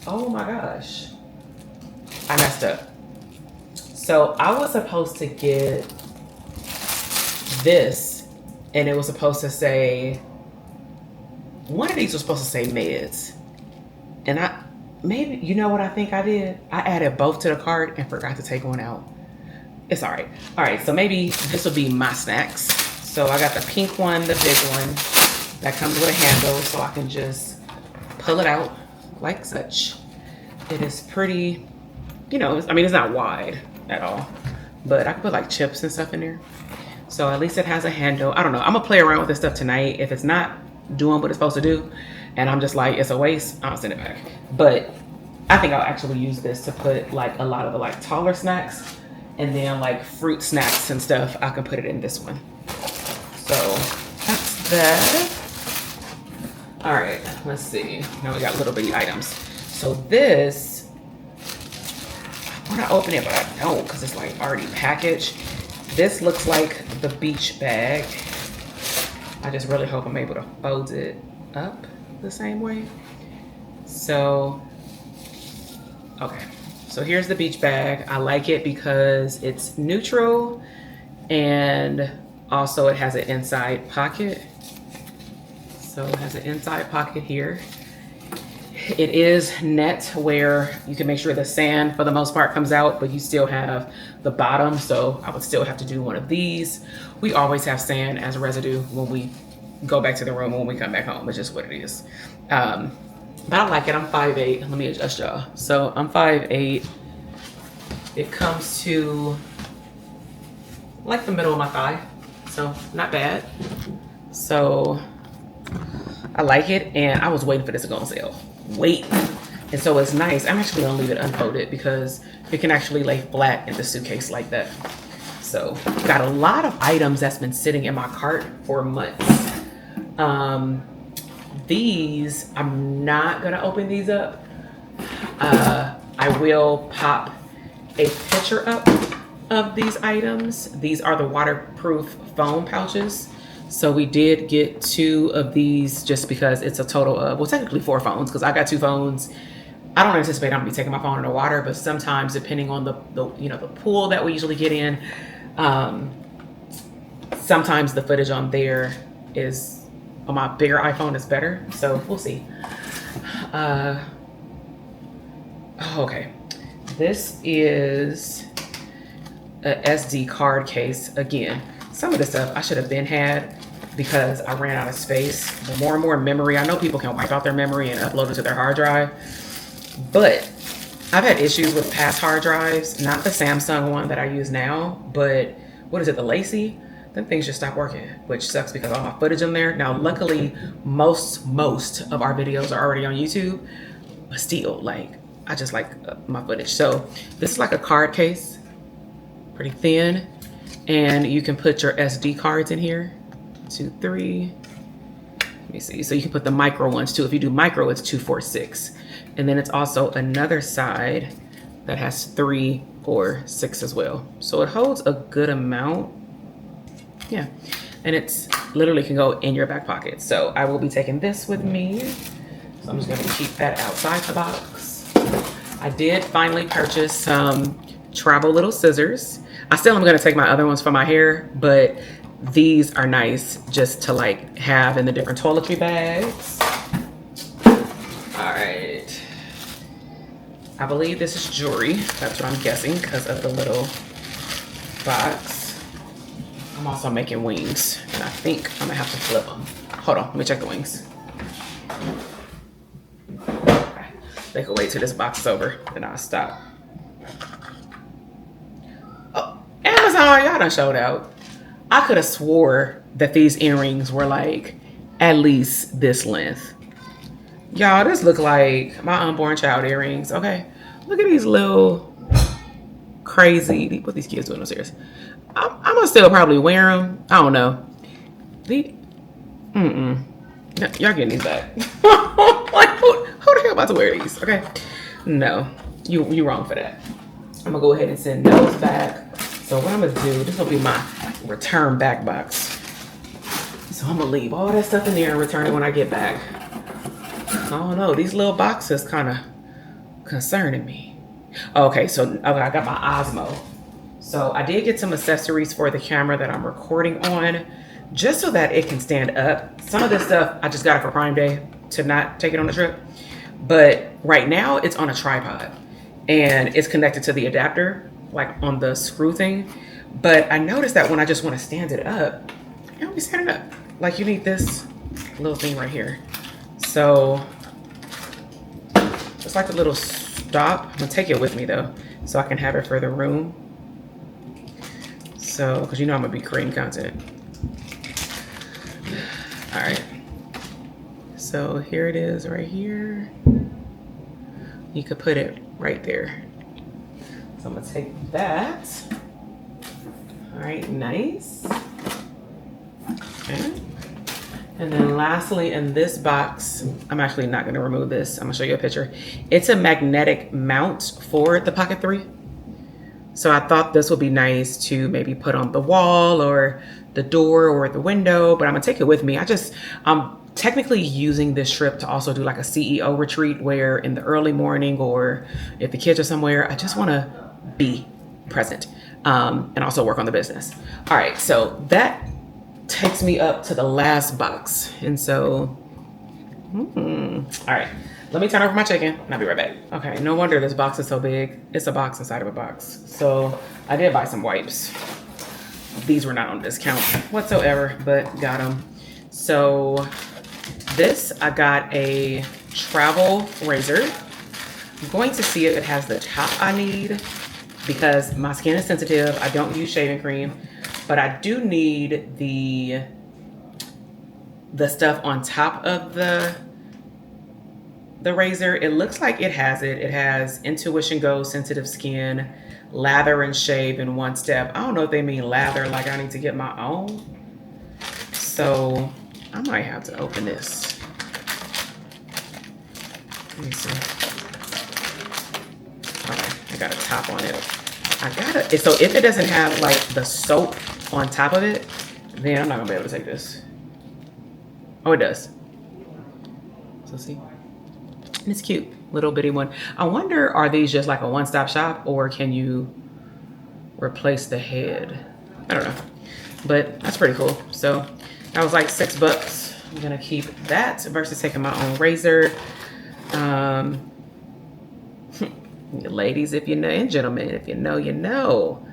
oh my gosh, I messed up. So I was supposed to get this, and it was supposed to say, one of these was supposed to say meds, and maybe, you know what I think I did? I added both to the cart and forgot to take one out. It's all right. All right, so maybe this will be my snacks. So I got the pink one, the big one, that comes with a handle, so I can just pull it out like such. It is pretty, you know, I mean, it's not wide at all, but I can put like chips and stuff in there. So at least it has a handle. I don't know, I'm gonna play around with this stuff tonight. If it's not doing what it's supposed to do, and I'm just like, it's a waste, I'll send it back. But I think I'll actually use this to put like a lot of the like taller snacks, and then like fruit snacks and stuff, I can put it in this one. So that's that. All right, let's see. Now we got little bitty items. So this, I want to open it, but I don't because it's like already packaged. This looks like the beach bag. I just really hope I'm able to fold it up the same way. So, okay. So here's the beach bag. I like it because it's neutral, and also it has an inside pocket. So it has an inside pocket here. It is net, where you can make sure the sand for the most part comes out, but you still have the bottom. So I would still have to do one of these. We always have sand as residue when we go back to the room, when we come back home. It's just what it is. But I like it. I'm 5'8". Let me adjust y'all. So I'm 5'8". It comes to like the middle of my thigh, so not bad. So I like it, and I was waiting for this to go on sale. And so it's nice. I'm actually gonna leave it unfolded because it can actually lay flat in the suitcase like that. So got a lot of items that's been sitting in my cart for months. These, I'm not gonna open these up. I will pop a picture up of these items. These are the waterproof foam pouches. So we did get 2 of these just because it's a total of, well, technically 4 phones, because I got 2 phones. I don't anticipate I'm gonna be taking my phone in the water, but sometimes depending on the you know, the pool that we usually get in, sometimes the footage on there is, on my bigger iPhone, is better. So we'll see. Okay. This is a SD card case. Again, some of the stuff I should have been had because I ran out of space. The more and more memory, I know people can wipe out their memory and upload it to their hard drive, but I've had issues with past hard drives, not the Samsung one that I use now, but what is it, the Lacey? Then things just stopped working, which sucks because all my footage in there. Now, luckily, most of our videos are already on YouTube, but still, like, I just like my footage. So this is like a card case, pretty thin, and you can put your SD cards in here. 2, 3. Let me see. So you can put the micro ones too. If you do micro, it's 2, 4, 6. And then it's also another side that has 3 or 6 as well. So it holds a good amount. Yeah. And it's literally can go in your back pocket. So I will be taking this with me. So I'm just gonna keep that outside the box. I did finally purchase some travel little scissors. I still am gonna take my other ones for my hair, but these are nice just to like have in the different toiletry bags. All right. I believe this is jewelry. That's what I'm guessing because of the little box. I'm also making wings, and I think I'm gonna have to flip them. Hold on, let me check the wings. Okay. They could wait till this box is over, then I'll stop. Oh, Amazon, y'all done showed out. I could have swore that these earrings were like at least this length. Y'all, this look like my unborn child earrings. Okay, look at these little crazy. What these kids doing upstairs? I'm gonna still probably wear them. I don't know. Y'all getting these back. Like, who the hell about to wear these? Okay, no, you wrong for that. I'm gonna go ahead and send those back. So what I'm gonna do, this will be my return back box. So I'm gonna leave all that stuff in there and return it when I get back. I don't know, these little boxes kind of concerning me. Okay, so I got my Osmo. So I did get some accessories for the camera that I'm recording on, just so that it can stand up. Some of this stuff I just got it for Prime Day to not take it on the trip. But right now it's on a tripod and it's connected to the adapter, like on the screw thing. But I noticed that when I just want to stand it up, it don't be standing up. Like you need this little thing right here. So it's like a little stop. I'm gonna take it with me though, so I can have it for the room. So, cause you know I'm gonna be creating content. All right. So here it is right here. You could put it right there. So I'm gonna take that. All right, nice. Okay. And then lastly, in this box, I'm actually not gonna remove this. I'm gonna show you a picture. It's a magnetic mount for the Pocket 3. So I thought this would be nice to maybe put on the wall or the door or the window, but I'm gonna take it with me. I'm technically using this trip to also do like a CEO retreat where in the early morning or if the kids are somewhere, I just wanna be present and also work on the business. All right, so that takes me up to the last box. And so, all right, let me turn over my chicken and I'll be right back. Okay, no wonder this box is so big. It's a box inside of a box. So I did buy some wipes. These were not on discount whatsoever, but got them. So this, I got a travel razor. I'm going to see if it has the top I need because my skin is sensitive. I don't use shaving cream, but I do need the stuff on top of the razor. It looks like it has it. It has Intuition Go sensitive skin, lather and shave in one step. I don't know if they mean lather like I need to get my own. So I might have to open this. Let me see. Okay, I got a top on it. So if it doesn't have like the soap on top of it, then I'm not gonna be able to take this. Oh, it does. So see, and it's cute, little bitty one. I wonder, are these just like a one-stop shop or can you replace the head? I don't know, but that's pretty cool. So that was like $6. I'm gonna keep that versus taking my own razor. Ladies, if you know, and gentlemen, if you know, you know.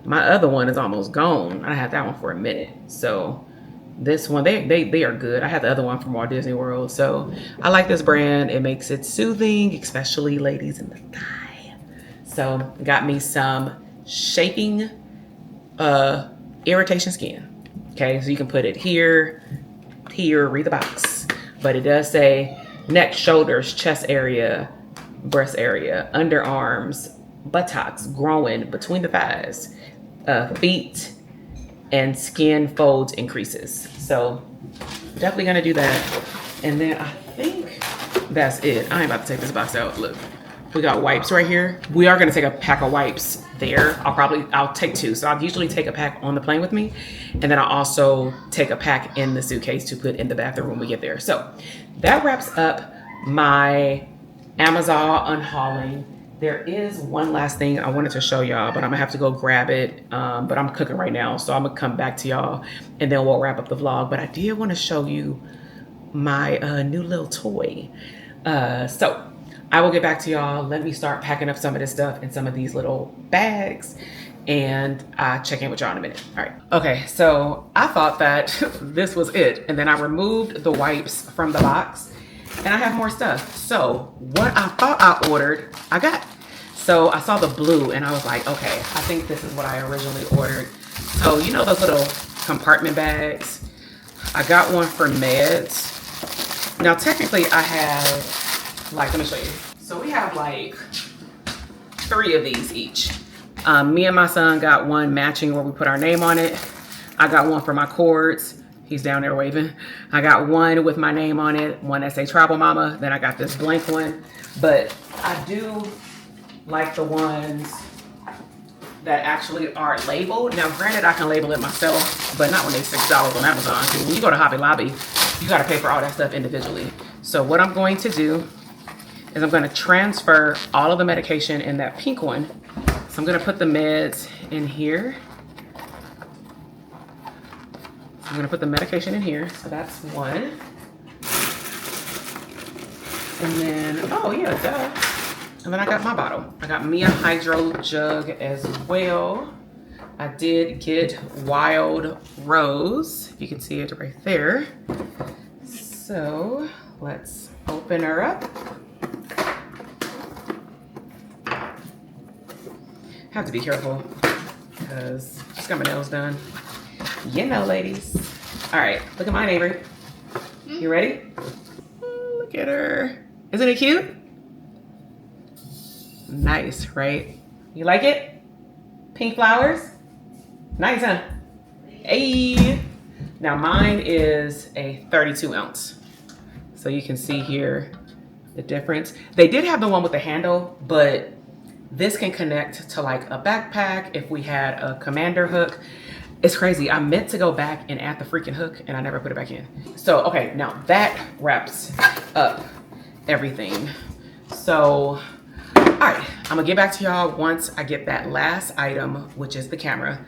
My other one is almost gone. I had that one for a minute. So this one, they are good. I had the other one from Walt Disney World. So I like this brand. It makes it soothing, especially ladies in the thigh. So got me some shaping irritation skin. Okay, so you can put it here, read the box. But it does say neck, shoulders, chest area, breast area, underarms, buttocks, growing between the thighs, feet, and skin folds and creases. So definitely gonna do that. And then I think that's it. I ain't about to take this box out. Look, we got wipes right here. We are gonna take a pack of wipes there. I'll take 2. So I'll usually take a pack on the plane with me. And then I'll also take a pack in the suitcase to put in the bathroom when we get there. So that wraps up my Amazon unhauling. There is one last thing I wanted to show y'all, but I'm gonna have to go grab it. But I'm cooking right now, so I'm gonna come back to y'all and then we'll wrap up the vlog. But I did wanna show you my new little toy. So I will get back to y'all. Let me start packing up some of this stuff in some of these little bags and I'll check in with y'all in a minute. All right. Okay, so I thought that this was it. And then I removed the wipes from the box and I have more stuff. So what I thought I ordered, I got. So I saw the blue and I was like, okay, I think this is what I originally ordered. So you know those little compartment bags? I got one for meds. Now technically I have, like, let me show you. So we have like 3 of these each. Me and my son got one matching where we put our name on it. I got one for my cords. He's down there waving. I got one with my name on it, one that say Travel Mama. Then I got this blank one. But I do like the ones that actually are labeled. Now granted, I can label it myself, but not when they're $6 on Amazon. When you go to Hobby Lobby, you gotta pay for all that stuff individually. So what I'm going to do is I'm gonna transfer all of the medication in that pink one. So I'm gonna put the meds in here. So I'm gonna put the medication in here. So that's one. And then, oh yeah, duh. And then I got my bottle. I got me a hydro jug as well. I did get Wild Rose. If you can see it right there. So let's open her up. Have to be careful because I just got my nails done. You know, ladies. All right, look at mine, Avery. You ready? Oh, look at her. Isn't it cute? Nice, right? You like it? Pink flowers? Nice, huh? Hey. Now mine is a 32 ounce. So you can see here the difference. They did have the one with the handle, but this can connect to like a backpack if we had a commander hook. It's crazy. I meant to go back and add the freaking hook and I never put it back in. So, okay, now that wraps up everything. So, all right, I'm gonna get back to y'all once I get that last item, which is the camera.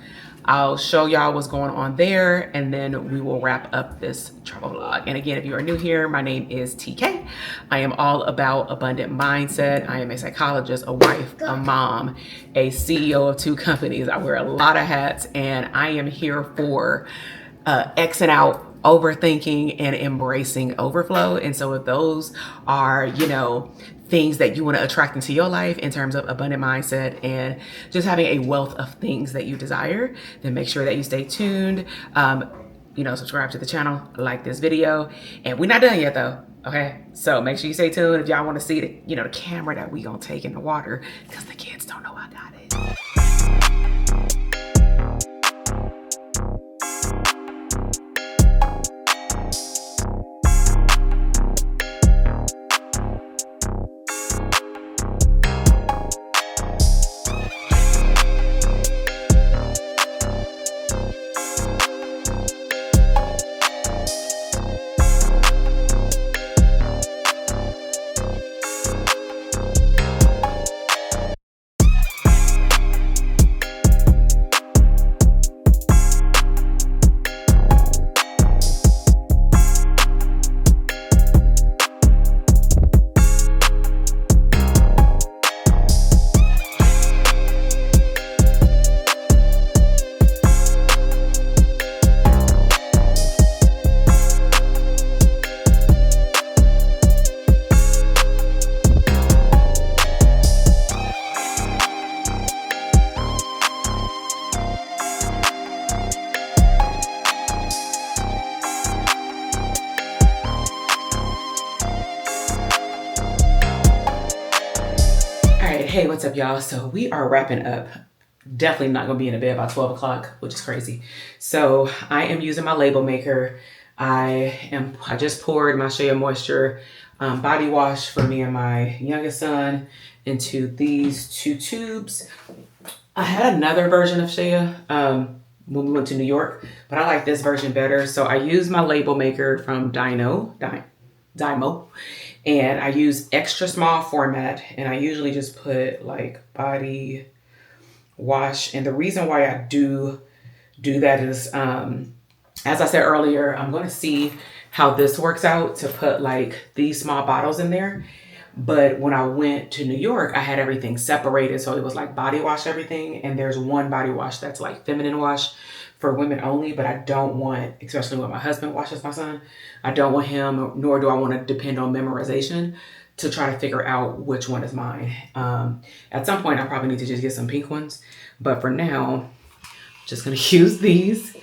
I'll show y'all what's going on there and then we will wrap up this travel vlog. And again, if you are new here, my name is TK. I am all about abundant mindset. I am a psychologist, a wife, a mom, a CEO of 2 companies. I wear a lot of hats and I am here for Xing out overthinking and embracing overflow. And so if those are, you know, things that you want to attract into your life in terms of abundant mindset and just having a wealth of things that you desire, then make sure that you stay tuned. You know, subscribe to the channel, like this video, and we're not done yet though. Okay, so make sure you stay tuned if y'all want to see the, you know, the camera that we gonna take in the water because the kids don't know I got it. Hey, what's up, y'all? So we are wrapping up. Definitely not gonna be in the bed by 12 o'clock, which is crazy. So I am using my label maker. I just poured my Shea Moisture body wash for me and my youngest son into these 2 tubes. I had another version of Shea when we went to New York, but I like this version better. So I use my label maker from Dymo, and I use extra small format, and I usually just put like body wash. And the reason why I do that is, as I said earlier, I'm going to see how this works out to put like these small bottles in there. But when I went to New York, I had everything separated. So it was like body wash everything. And there's one body wash that's like feminine wash for women only. But I don't want, especially when my husband washes my son, I don't want him, nor do I want to depend on memorization to try to figure out which one is mine. At some point, I probably need to just get some pink ones. But for now, I'm just going to use these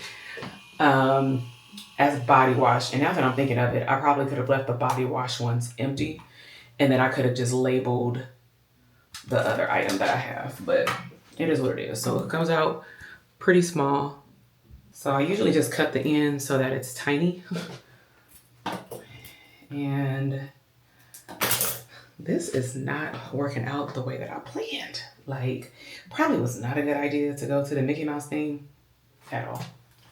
as body wash. And now that I'm thinking of it, I probably could have left the body wash ones empty. And then I could have just labeled the other item that I have, but it is what it is. So it comes out pretty small. So I usually just cut the end so that it's tiny. And this is not working out the way that I planned. Like, probably was not a good idea to go to the Mickey Mouse thing at all.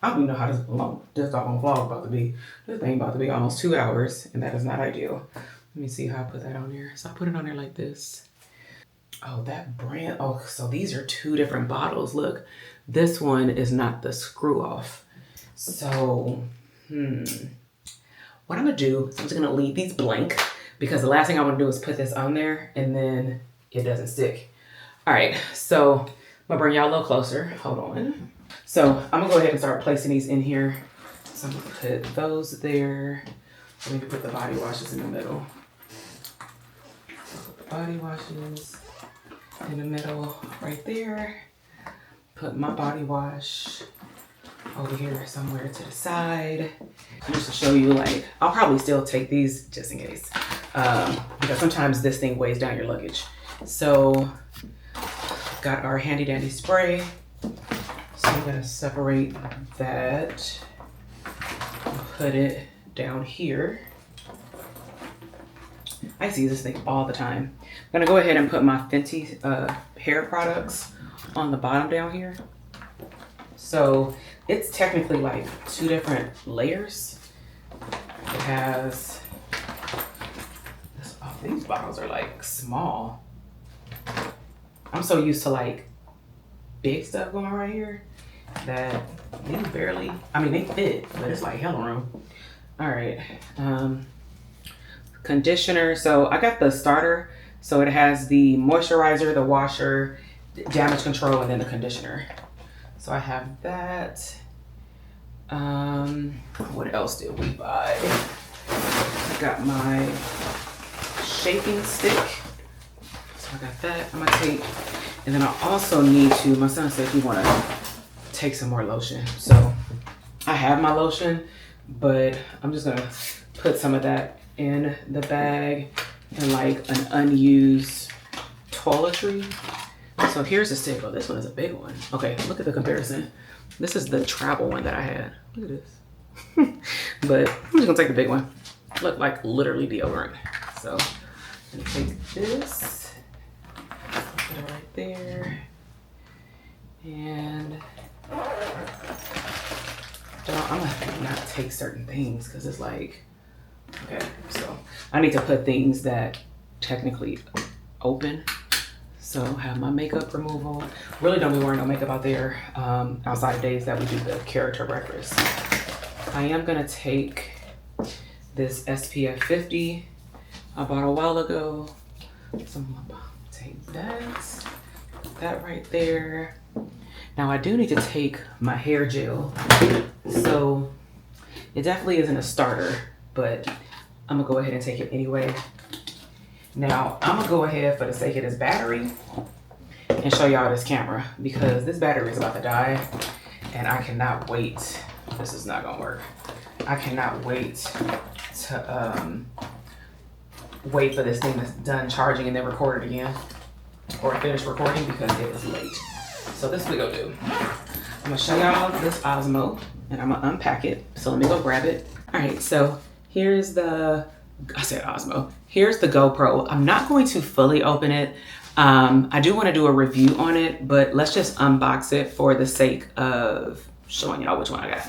I don't even know how this doggone vlog about to be. This thing about to be almost 2 hours, and that is not ideal. Let me see how I put that on there. So I put it on there like this. Oh, that brand. Oh, so these are 2 different bottles. Look, this one is not the screw off. So, what I'm gonna do is I'm just gonna leave these blank because the last thing I wanna do is put this on there and then it doesn't stick. All right, so I'm gonna bring y'all a little closer. Hold on. So I'm gonna go ahead and start placing these in here. So I'm gonna put those there. I need to put the body washes in the middle. Body washes in the middle right there. Put my body wash over here somewhere to the side. Just to show you, like, I'll probably still take these just in case. Because sometimes this thing weighs down your luggage. So, got our handy dandy spray. So I'm gonna separate that. Put it down here. I see this thing all the time. I'm gonna go ahead and put my Fenty hair products on the bottom down here. So it's technically like 2 different layers. It has, oh, these bottles are like small. I'm so used to like big stuff going right here that these barely, I mean, they fit, but it's like hell room. All right. Conditioner. So I got the starter. So it has the moisturizer, the washer, the damage control, and then the conditioner. So I have that. What else did we buy? I got my shaping stick. So I got that. I'm gonna take, and then I also need to, my son said he wanna take some more lotion. So I have my lotion, but I'm just gonna put some of that in the bag and like an unused toiletry. So here's the stick. Oh, this one is a big one. Okay, look at the comparison. This is the travel one that I had. Look at this. But I'm just gonna take the big one. Look like literally deodorant. So I'm gonna take this, put it right there, and I'm gonna not take certain things because it's like, okay, so I need to put things that technically open. So have my makeup removal. Really don't be wearing no makeup out there outside of days that we do the character breakfast. I am gonna take this SPF 50 I bought a while ago. So I'm gonna take that right there. Now I do need to take my hair gel. So it definitely isn't a starter, but I'm gonna go ahead and take it anyway. Now I'm gonna go ahead for the sake of this battery and show y'all this camera because this battery is about to die and I cannot wait. This is not gonna work. I cannot wait to wait for this thing that's done charging and then record it again or finish recording because it is late. So this we go do. I'm gonna show y'all this Osmo and I'm gonna unpack it. So let me go grab it. All right, so here's the I said Osmo. Here's the GoPro. I'm not going to fully open it. I do want to do a review on it, but let's just unbox it for the sake of showing y'all which one I got.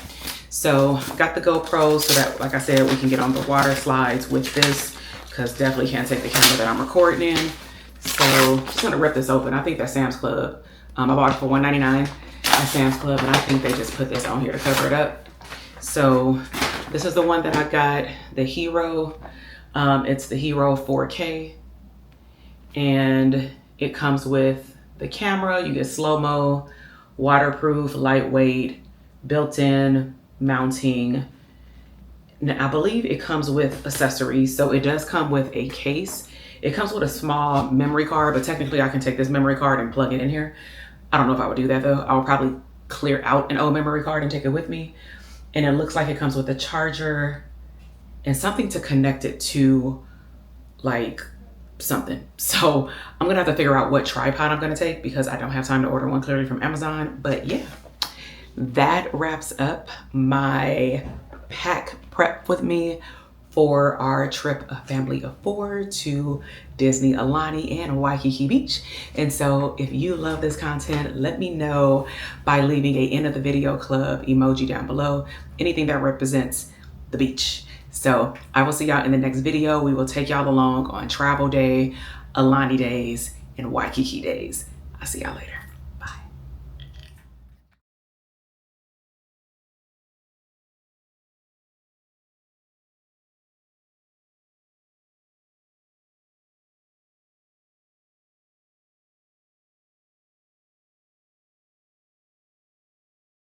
So got the GoPro so that, like I said, we can get on the water slides with this, because definitely can't take the camera that I'm recording in. So just gonna rip this open. I think that's Sam's Club. I bought it for $1.99 at Sam's Club, and I think they just put this on here to cover it up. So this is the one that I got, the Hero. It's the Hero 4K, and it comes with the camera. You get slow-mo, waterproof, lightweight, built-in mounting. Now, I believe it comes with accessories, so it does come with a case. It comes with a small memory card, but technically I can take this memory card and plug it in here. I don't know if I would do that though. I would probably clear out an old memory card and take it with me. And it looks like it comes with a charger and something to connect it to, like something. So I'm gonna have to figure out what tripod I'm gonna take, because I don't have time to order one clearly from Amazon. But yeah, that wraps up my pack prep with me for our trip, a family of 4, to Disney Aulani and Waikiki Beach. And so if you love this content, let me know by leaving a end of the video club emoji down below, anything that represents the beach. So I will see y'all in the next video. We will take y'all along on travel day, Aulani days, and Waikiki days. I'll see y'all later.